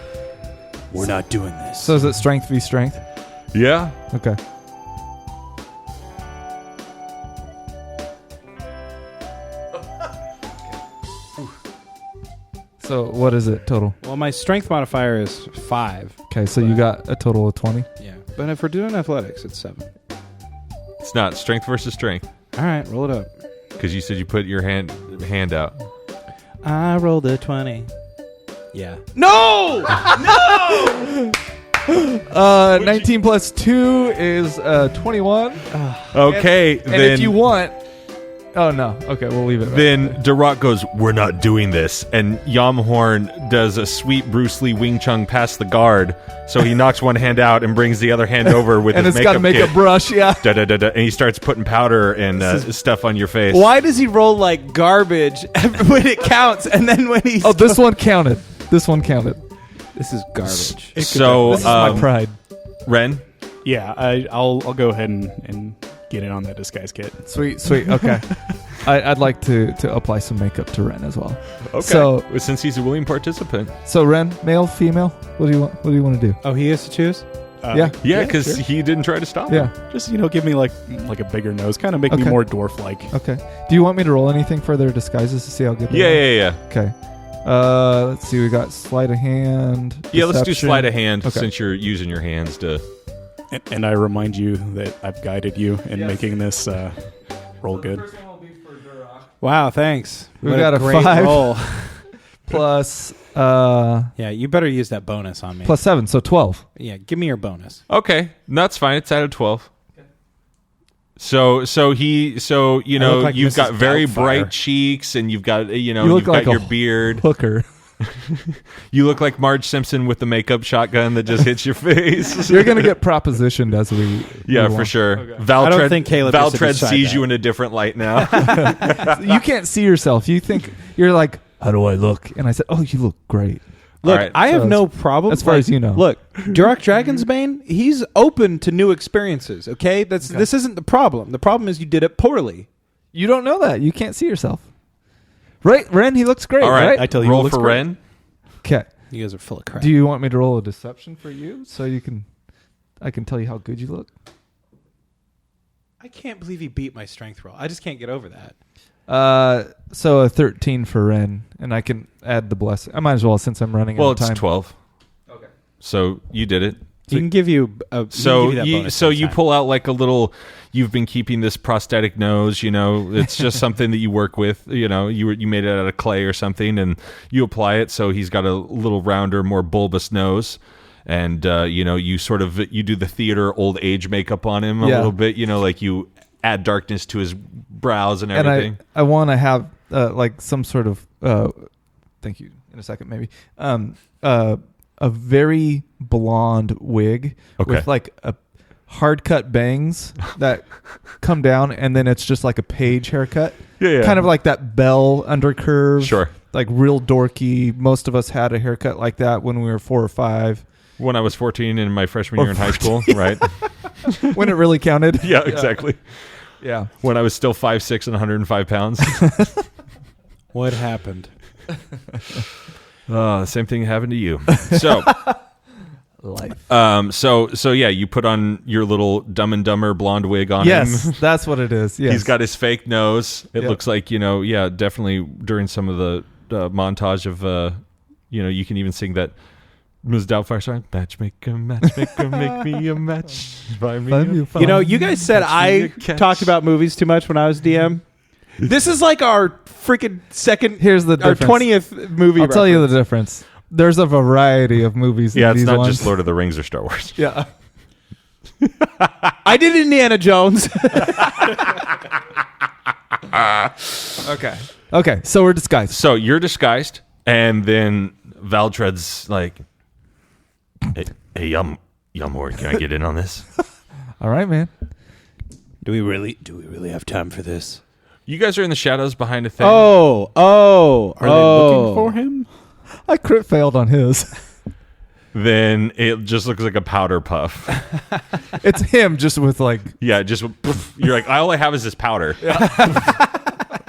"We're not doing this." So is it strength v strength? Yeah. Okay. So what is it total? Well, my strength modifier is 5. Okay, so you got a total of 20. Yeah. But if we're doing athletics, it's 7. It's not strength versus strength, All right, roll it up. because you said you put your hand out. I rolled a 20. Yeah. 19 plus 2 is 21. Okay, And if you want... Oh, no. Okay, we'll leave it. Then Duroc goes, "We're not doing this," and Yamhorn does a sweet Bruce Lee Wing Chun past the guard. So he knocks one hand out and brings the other hand over with and his it's got a makeup kit. brush, yeah. Da, da, da, da, and he starts putting powder and stuff on your face. Why does he roll like garbage when it counts, and then when he's... Oh, this one counted. This one counted. This is garbage. So, This is my pride. Ren, Yeah, I'll go ahead and get in on that disguise kit. Sweet. Okay. I'd like to apply some makeup to Ren as well. okay. So- Since he's a willing participant, So Ren, male, female? What do you want to do? Oh, he has to choose? Yeah. yeah, because sure. he didn't try to stop him. Yeah. Just give me like a bigger nose, kind of make me Okay. more dwarf-like. Okay. Do you want me to roll anything for their disguises to see how good they Yeah, are? yeah. Okay. Let's see. We got sleight of hand. Yeah, let's do deception. sleight of hand Okay. since you're using your hands to. And I remind you that I've guided you in making this roll good. Wow, thanks. We've What got a great 5. roll. Plus Yeah, you better use that bonus on me. plus 7, so 12. Yeah, give me your bonus. Okay, that's fine. It's out of 12. So you know look like you've got Mrs. very Doubtfire. bright cheeks and you've got You look you've like got a your beard. Hooker. You look like Marge Simpson with the makeup shotgun that just hits your face. You're gonna get propositioned as we Yeah, move for along. sure. I Valtred, don't think Caleb gets to Valtred decide sees that. you in a different light now. You can't see yourself. You think you're like, how do I look? And I said, oh, you look great. Look, right. I have no problem. as far as you know. Look, Durak Dragonsbane, he's open to new experiences, okay? This isn't the problem. The problem is you did it poorly. You don't know that. You can't see yourself. Right, Ren, he looks great, All right. I tell you, roll it looks for great. Ren. Okay. You guys are full of crap. Do you want me to roll a deception for you so I can tell you how good you look? I can't believe he beat my strength roll. I just can't get over that. So a 13 for Ren, and I can add the blessing. I might as well since I'm running Well, out of time. it's 12. Okay. So you did it. He can give you a So that you bonus so next you time. pull out like a little. You've been keeping this prosthetic nose. You know, it's just something that you work with. You know, you made it out of clay or something, and you apply it. So he's got a little rounder, more bulbous nose, and you sort of you do the theater old age makeup on him a little bit. You know, like you add darkness to his brows and everything. And I want to have like some sort of thank you in a second maybe a very blonde wig with like a hard cut bangs that come down, and then it's just like a page haircut. Yeah. Kind of like that bell undercurve. Sure. Like real dorky. Most of us had a haircut like that when we were 4 or 5. When I was 14 in my freshman year in high school, right? When it really counted. Yeah, exactly. Yeah. When I was still 5'6" and 105 pounds. What happened? Same thing happened to you. So, Life. so yeah, you put on your little Dumb and Dumber blonde wig on him. Yes, that's what it is. Yes. He's got his fake nose. It Yep. looks like, definitely during some of the montage of, you can even sing that Ms. Doubtfire song. Matchmaker, matchmaker, make me a match. Find me a You know, you guys said Catch me I a catch. talked about movies too much when I was DM. This is like our freaking second, Here's the our difference. 20th movie. I'll tell you the reference. difference. There's a variety of movies. Yeah, in it's these not ones. just Lord of the Rings or Star Wars. Yeah. I did Indiana Jones. Okay. Okay. So we're disguised. So you're disguised, and then Valtred's like, hey, Yumor, can I get in on this? All right, man. Do we really have time for this? You guys are in the shadows behind a thing. Are Are they looking for him? I crit failed on his. Then it just looks like a powder puff. It's him just with like. Yeah, just poof. You're like, all I have is this powder.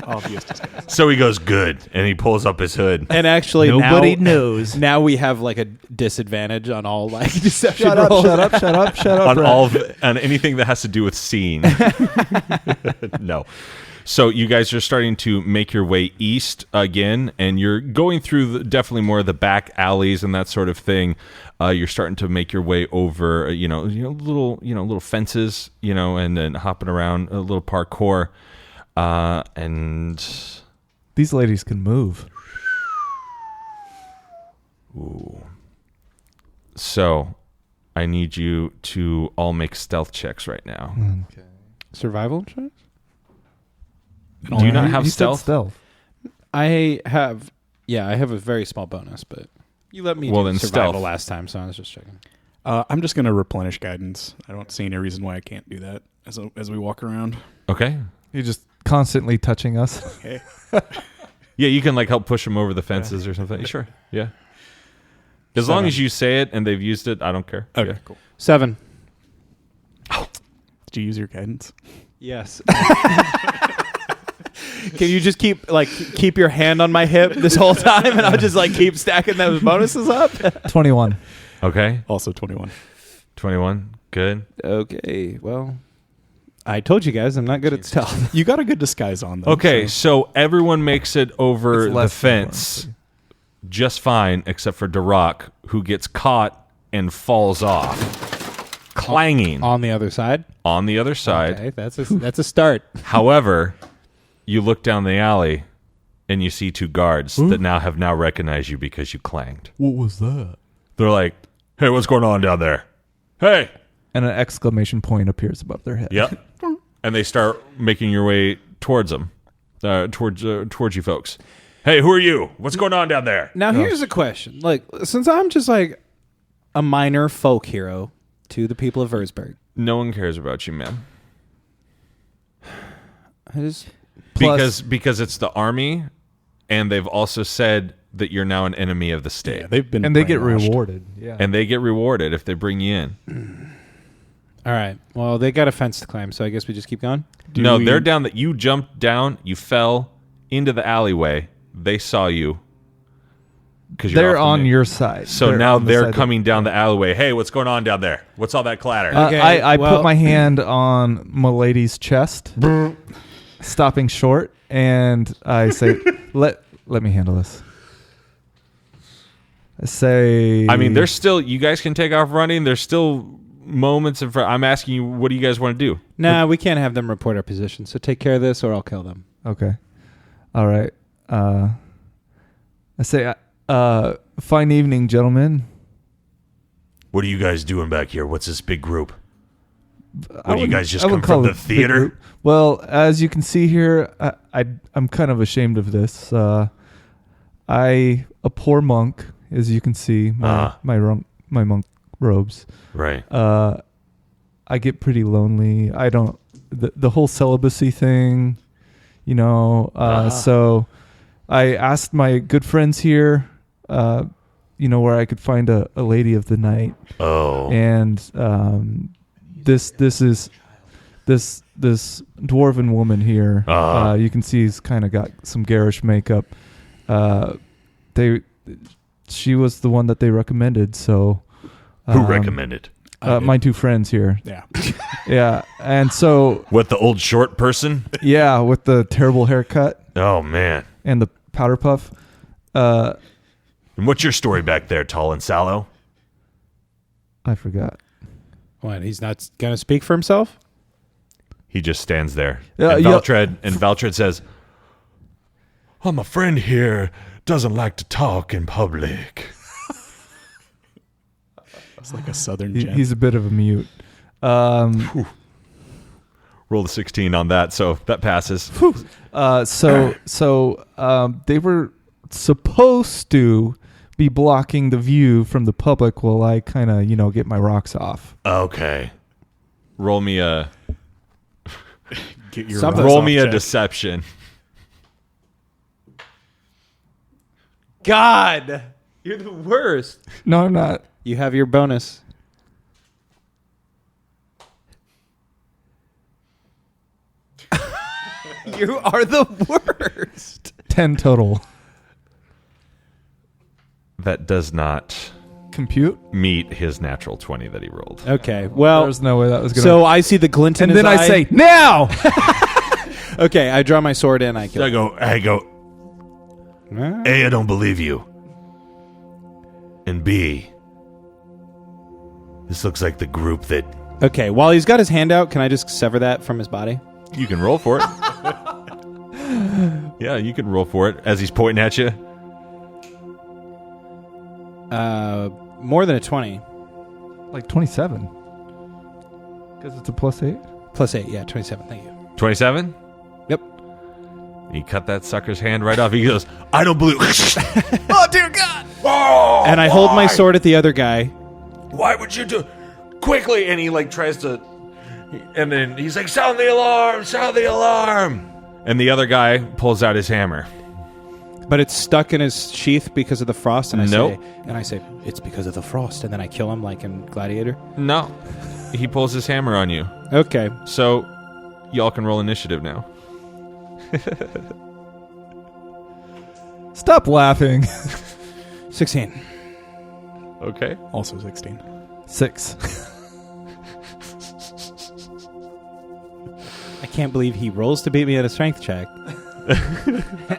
Obvious disguise. So he goes, good, and he pulls up his hood. And actually, Nobody now, knows. Now we have like a disadvantage on all like deception Shut up! rolls. Shut up! Shut up! Shut up! on Brett. on anything that has to do with seeing. No. So you guys are starting to make your way east again, and you're going through definitely more of the back alleys and that sort of thing. You're starting to make your way over, little fences, and then hopping around a little parkour, and These ladies can move. ooh. So I need you to all make stealth checks right now. Survival check? Do you not have He said stealth? stealth. I have a very small bonus, but you let me Well, do then survival stealth. last time, so I was just checking. I'm just going to replenish guidance. I don't see any reason why I can't do that as we walk around. Okay. You're just constantly touching us. Okay. Yeah, you can like help push them over the fences or something. Sure. Yeah. As long as you say it and they've used it, I don't care. Okay, Yeah. cool. 7. Did you use your guidance? Yes. Can you just keep your hand on my hip this whole time, and I'll just like keep stacking those bonuses up? 21. Okay. Also 21. 21. Good. Okay. Well, I told you guys I'm not good at stealth. You got a good disguise on, though. Okay, so everyone makes it over It's the less than fence just fine, except for Durak, who gets caught and falls off, clanging On the other side. on the other side. Okay, that's a start. However, you look down the alley and you see two guards that have now recognized you because you clanged. What was that? They're like, "Hey, what's going on down there? Hey!" And an exclamation point appears above their head. Yep. And they start making your way towards them, towards you folks. Hey, who are you? What's going on down there? Now here's a question. Like, since I'm just like a minor folk hero to the people of Würzburg, No one cares about you, man. I just Plus- Because it's the army, and they've also said that you're now an enemy of the state. Yeah, they've been And they get brainwashed. rewarded. Yeah. And they get rewarded if they bring you in. All right. Well, they got a fence to climb, so I guess we just keep going. No, they're down. That you jumped down, you fell into the alleyway. They saw you. Because they're on your side. So now on the they're side coming down the alleyway. Hey, what's going on down there? What's all that clatter? Okay, I well- put my hand on Milady's chest, stopping short, and I say, let me handle this. I say... I mean, there's still... You guys can take off running. There's still moments in front. I'm asking you, what do you guys want to do? Nah, we can't have them report our position, so take care of this or I'll kill them. Okay. All right. I say, fine evening, gentlemen. What are you guys doing back here? What's this big group? I What, do you wouldn't- guys just I come wouldn't call from it the a big theater? group. Well, as you can see here, I'm kind of ashamed of this. A poor monk, as you can see, my monk robes. Right. I get pretty lonely. I don't the whole celibacy thing, so I asked my good friends here, where I could find a lady of the night. Oh. And this dwarven woman here, you can see he's kind of got some garish makeup. She was the one that they recommended. So Who recommended? my two friends here. Yeah. Yeah, and so What, the old short person? yeah, with the terrible haircut Oh, man. and the powder puff. And what's your story back there, tall and sallow? I forgot. What, he's not going to speak for himself? He just stands there. Yeah, and yeah. Valtred says, My friend here doesn't like to talk in public. It's like a southern He- gent. he's a bit of a mute. roll the 16 on that, so that passes. So they were supposed to be blocking the view from the public while I kind of, get my rocks off. Okay. Roll me a Get your Something- rocks roll off me a check. deception. God, you're the worst. No, I'm not. You have your bonus. You are the worst. 10 total. That does not Compute? meet his natural 20 that he rolled. Okay, well, There's no way that was going to... so I see the glint in And his then I eye. say, now! Okay, I draw my sword in. I kill. I go, him. A, I don't believe you. And B, this looks like the group that... Okay, while he's got his hand out, can I just sever that from his body? You can roll for it. Yeah, you can roll for it as he's pointing at you. More than a 20. Like 27. Because it's a +8. Plus 8, yeah, 27. Thank you. 27? Yep. He cut that sucker's hand right off. He goes, I don't believe... Oh, dear God! Oh, And I hold my why? sword at the other guy. Why would you do... Quickly! And he, tries to... And then he's like, sound the alarm! Sound the alarm! and the other guy pulls out his hammer. But it's stuck in his sheath because of the frost, and Nope. I say, it's because of the frost, and then I kill him like in Gladiator. No. He pulls his hammer on you. Okay. So, y'all can roll initiative now. Stop laughing. 16. Okay. Also 16. 6. I can't believe he rolls to beat me at a strength check.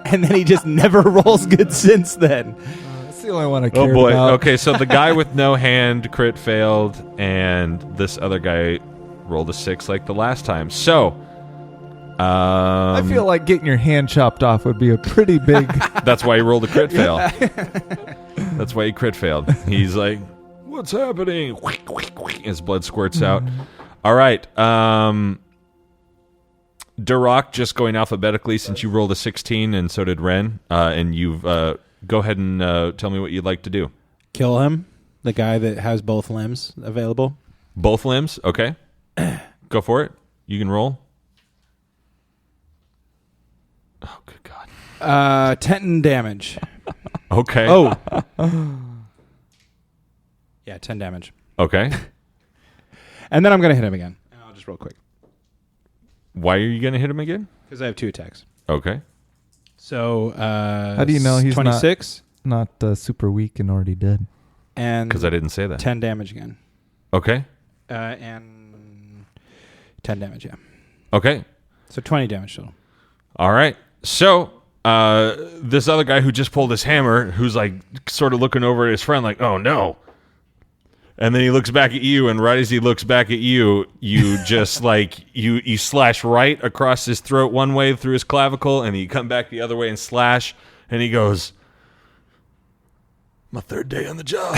And then he just never rolls good since then. That's the only one I Oh cared boy. about. Okay, so the guy with no hand crit failed, and this other guy rolled a 6 like the last time. So, I feel like getting your hand chopped off would be a pretty big... that's why he rolled a crit fail. That's why he crit failed. He's like, "What's happening?" His blood squirts out. All right. Duroc, just going alphabetically since you rolled a 16 and so did Ren, and you've go ahead and tell me what you'd like to do. Kill him, the guy that has both limbs available. Both limbs, okay. Go for it. You can roll. Oh, good God. 10 damage. Okay. Oh. Yeah, 10 damage. Okay. And then I'm going to hit him again. I'll just roll quick. Why are you going to hit him again? Because I have 2 attacks. Okay. So, How do you know he's 26 not super weak and already dead? and Because I didn't say that. 10 damage again. Okay. And 10 damage, yeah. Okay. So 20 damage total. All right. So this other guy who just pulled his hammer, who's like sort of looking over at his friend like, oh no. And then he looks back at you, and right as he looks back at you, you just like you slash right across his throat one way through his clavicle, and you come back the other way and slash, and he goes, my third day on the job.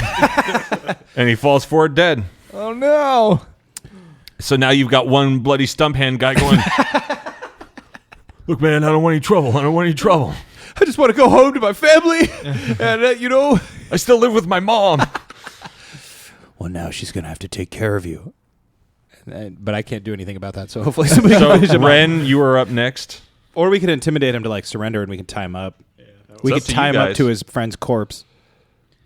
And he falls forward dead. Oh no! So now you've got one bloody stump hand guy going, look, man, I don't want any trouble. I don't want any trouble. I just want to go home to my family. And, I still live with my mom. well, now she's going to have to take care of you. But I can't do anything about that, so hopefully somebody So, can finish him Ren, you are up next. Or we could intimidate him to, like, surrender, and we can tie him up. We up could to you tie him up guys. to his friend's corpse.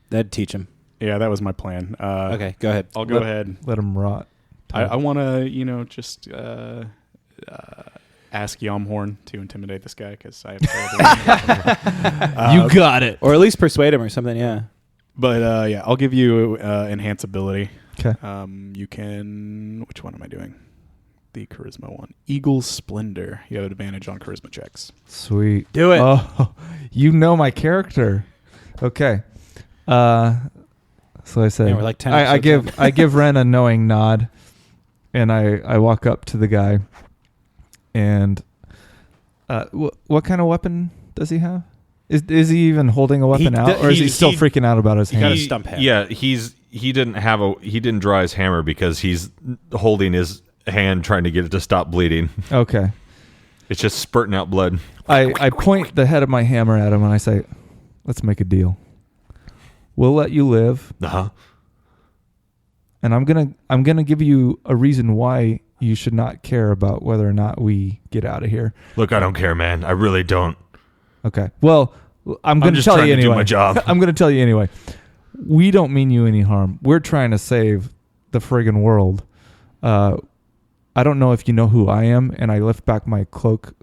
That'd teach him. Yeah, that was my plan. Okay, go ahead. I'll go ahead. Let him rot. I want to, just ask Yomhorn to intimidate this guy because I have You got it. Or at least persuade him or something, yeah. But yeah, I'll give you enhance ability. Okay. You can. Which one am I doing? The charisma one. Eagle's Splendor. You have advantage on charisma checks. Sweet. Do it. Oh, you know my character. Okay. So I say, Yeah, we're like 10 I episodes give I give Ren a knowing nod, and I walk up to the guy, and what kind of weapon does he have? Is he even holding a weapon out, or is he still freaking out about his got a hand? stump hand. Yeah, he didn't draw his hammer because he's holding his hand trying to get it to stop bleeding. Okay. It's just spurting out blood. I point the head of my hammer at him and I say, "Let's make a deal. We'll let you live, and I'm gonna give you a reason why you should not care about whether or not we get out of here." Look, I don't care, man. I really don't. Okay. Well, I'm going to just tell trying you to anyway. do my job. I'm going to tell you anyway. We don't mean you any harm. We're trying to save the friggin' world. I don't know if you know who I am, and I lift back my cloak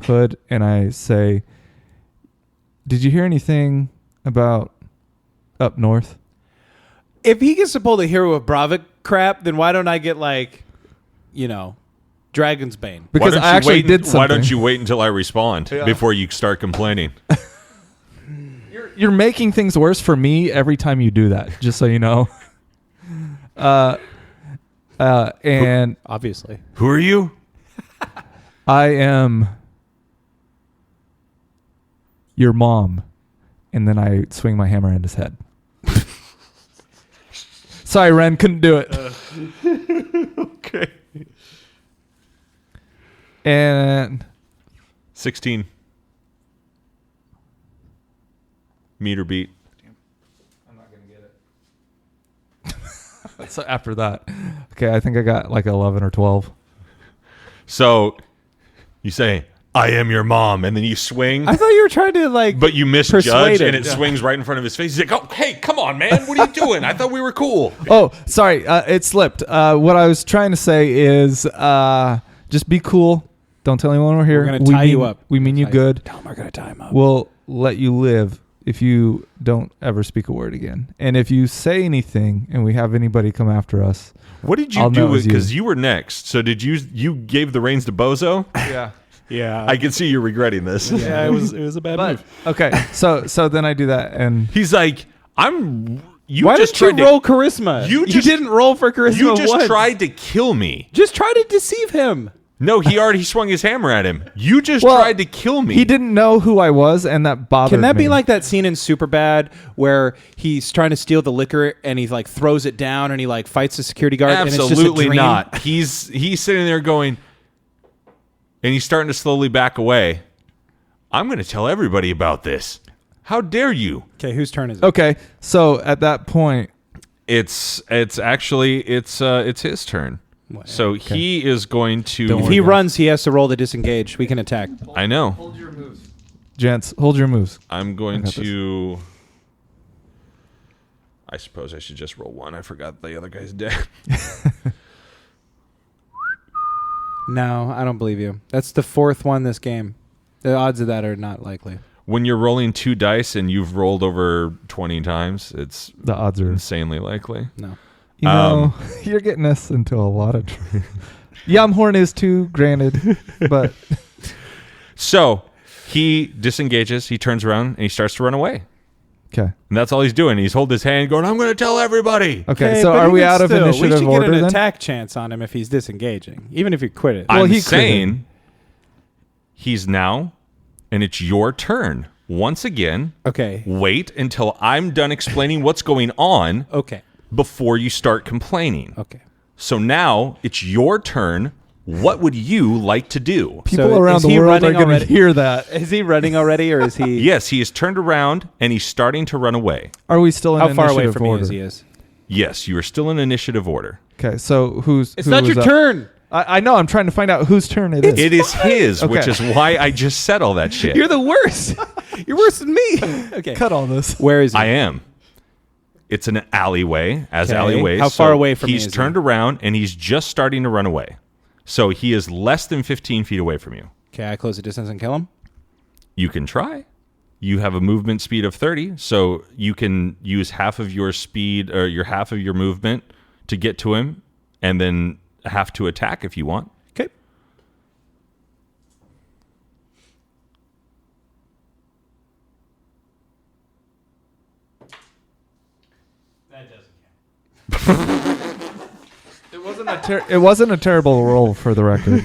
hood and I say, "Did you hear anything about up north?" If he gets to pull the hero of Bravik crap, then why don't I get, like, Dragon's Bane? Because I actually did something. Why don't you wait until I respond before you start complaining? You're making things worse for me every time you do that, just so you know. And Obviously. Who are you? I am your mom. And then I swing my hammer at his head. Sorry, Ren, couldn't do it. Okay. And 16. Meter beat. I'm not going to get it. So after that, okay, I think I got like 11 or 12. So you say, I am your mom, and then you swing. I thought you were trying to, like, But you misjudge, persuade him. and it swings right in front of his face. He's like, "Oh, hey, come on, man! What are you doing? I thought we were cool." Oh, sorry, it slipped. What I was trying to say is just be cool. Don't tell anyone we're here. We're going to tie you up. We mean you good. Tell him we're going to tie him up. We'll let you live if you don't ever speak a word again. And if you say anything and we have anybody come after us, What did you I'll know do? it was you. Because you were next. So did you gave the reins to Bozo? yeah. Yeah, I can see you regretting this. yeah, it was a bad But move. okay, so then I do that, and He's like, You Why just didn't you tried roll charisma? You You just- didn't roll for charisma You just once. tried to kill me. Just try to deceive him. No, he already swung his hammer at him. You just Well, tried to kill me. he didn't know who I was, and that bothered me. Can that be like that scene in Superbad where he's trying to steal the liquor and he like throws it down and he like fights the security guard? And it's just a Absolutely dream? not. He's sitting there going, and he's starting to slowly back away. I'm going to tell everybody about this. How dare you? Okay, whose turn is it? Okay, so at that point, It's actually his turn. So he is going to. If he runs, he has to roll to disengage. We can attack. I know. hold your moves, gents. Hold your moves. I'm going I got to. I suppose I should just roll 1. I forgot the other guy's dead. No, I don't believe you. That's the 4th one this game. The odds of that are not likely. When you're rolling 2 dice and you've rolled over 20 times, the odds are insanely likely. No. You know, you're getting us into a lot of trouble. Yamhorn is too, granted, but... So, he disengages, he turns around, and he starts to run away. Okay. And that's all he's doing. He's holding his hand going, I'm going to tell everybody. Okay, so are we out of initiative order? We should get an then? attack chance on him if he's disengaging, even if you quit it. Well, I'm he saying he's now, and it's your turn. Once again, Okay. wait until I'm done explaining what's going on Okay. before you start complaining. Okay. So now it's your turn. What would you like to do? People So around is the he world are running going to already? hear that. Is he running already, or is he? Yes, he has turned around and he's starting to run away. Are we still in How far away initiative from order? me is he? Is? Yes, you are still in initiative order. Okay, so who's... It's who not was your up? turn. I know, I'm trying to find out whose turn it is. It is his, which Okay. is why I just said all that shit. You're the worst. You're worse than me. Okay. Cut all this. Where is he? I am. It's an alleyway, as Okay. alleyways. How far away from me he's is he? turned around and he's just starting to run away. So he is less than 15 feet away from you. Okay, I close the distance and kill him. You can try. You have a movement speed of 30, so you can use half of your speed or your half of your movement to get to him, and then have to attack if you want. Okay. That doesn't count. It wasn't a terrible roll for the record.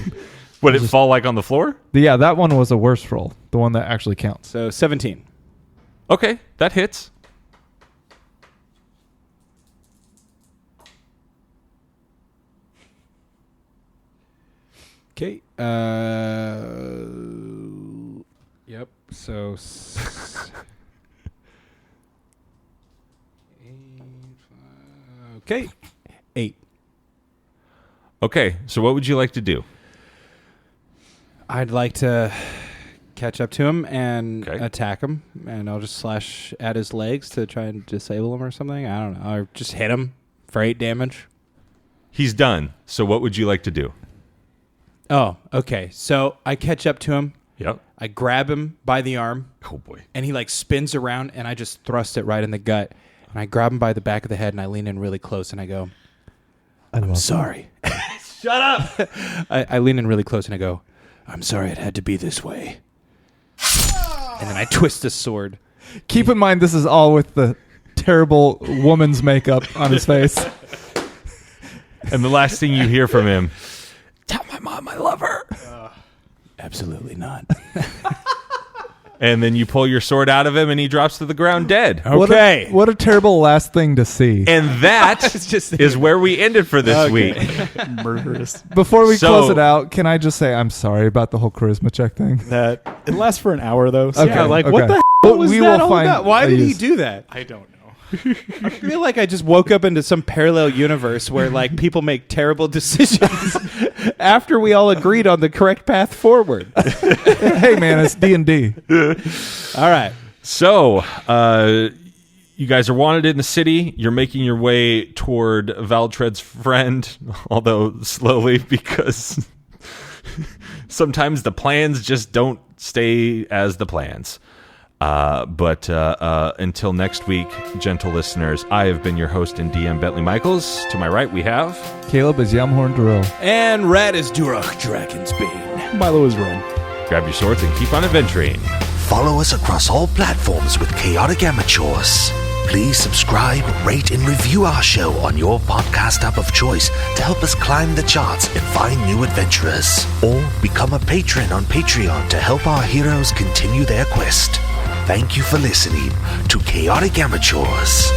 Would it fall like on the floor? Yeah, that one was a worse roll. The one that actually counts. So 17. Okay, that hits. Okay. Yep. So. Okay. 8. Okay, so what would you like to do? I'd like to catch up to him and Okay. attack him, and I'll just slash at his legs to try and disable him or something. I don't know. Or just hit him for 8 damage. He's done. So what would you like to do? Oh, okay. So I catch up to him. Yep. I grab him by the arm, Oh boy. and he like spins around, and I just thrust it right in the gut. And I grab him by the back of the head, and I lean in really close, and I go, I'm sorry. Shut up. I lean in really close, and I go, I'm sorry it had to be this way. And then I twist the sword. Keep in mind, this is all with the terrible woman's makeup on his face. And the last thing you hear from him, tell my mom I love her. Absolutely not. And then you pull your sword out of him and he drops to the ground dead. Okay. What a terrible last thing to see. And that just is where we ended for this week. Murderous. Before we So- close it out, can I just say I'm sorry about the whole charisma check thing? That it lasts for an hour though. So Okay. Yeah, like what okay. the But hell was we that will all find about? Why a did he use. do that? I don't know. I feel like I just woke up into some parallel universe where like people make terrible decisions after we all agreed on the correct path forward. Hey man, it's D&D. All right. So, you guys are wanted in the city. You're making your way toward Valtred's friend, although slowly because sometimes the plans just don't stay as the plans. But until next week, gentle listeners, I have been your host and DM, Bentley Michaels. To my right, we have... Caleb is Yamhorn Drill. And Red is Durach Dragonsbane. Milo is Ren. Grab your swords and keep on adventuring. Follow us across all platforms with Chaotic Amateurs. Please subscribe, rate, and review our show on your podcast app of choice to help us climb the charts and find new adventurers. Or become a patron on Patreon to help our heroes continue their quest. Thank you for listening to Chaotic Amateurs.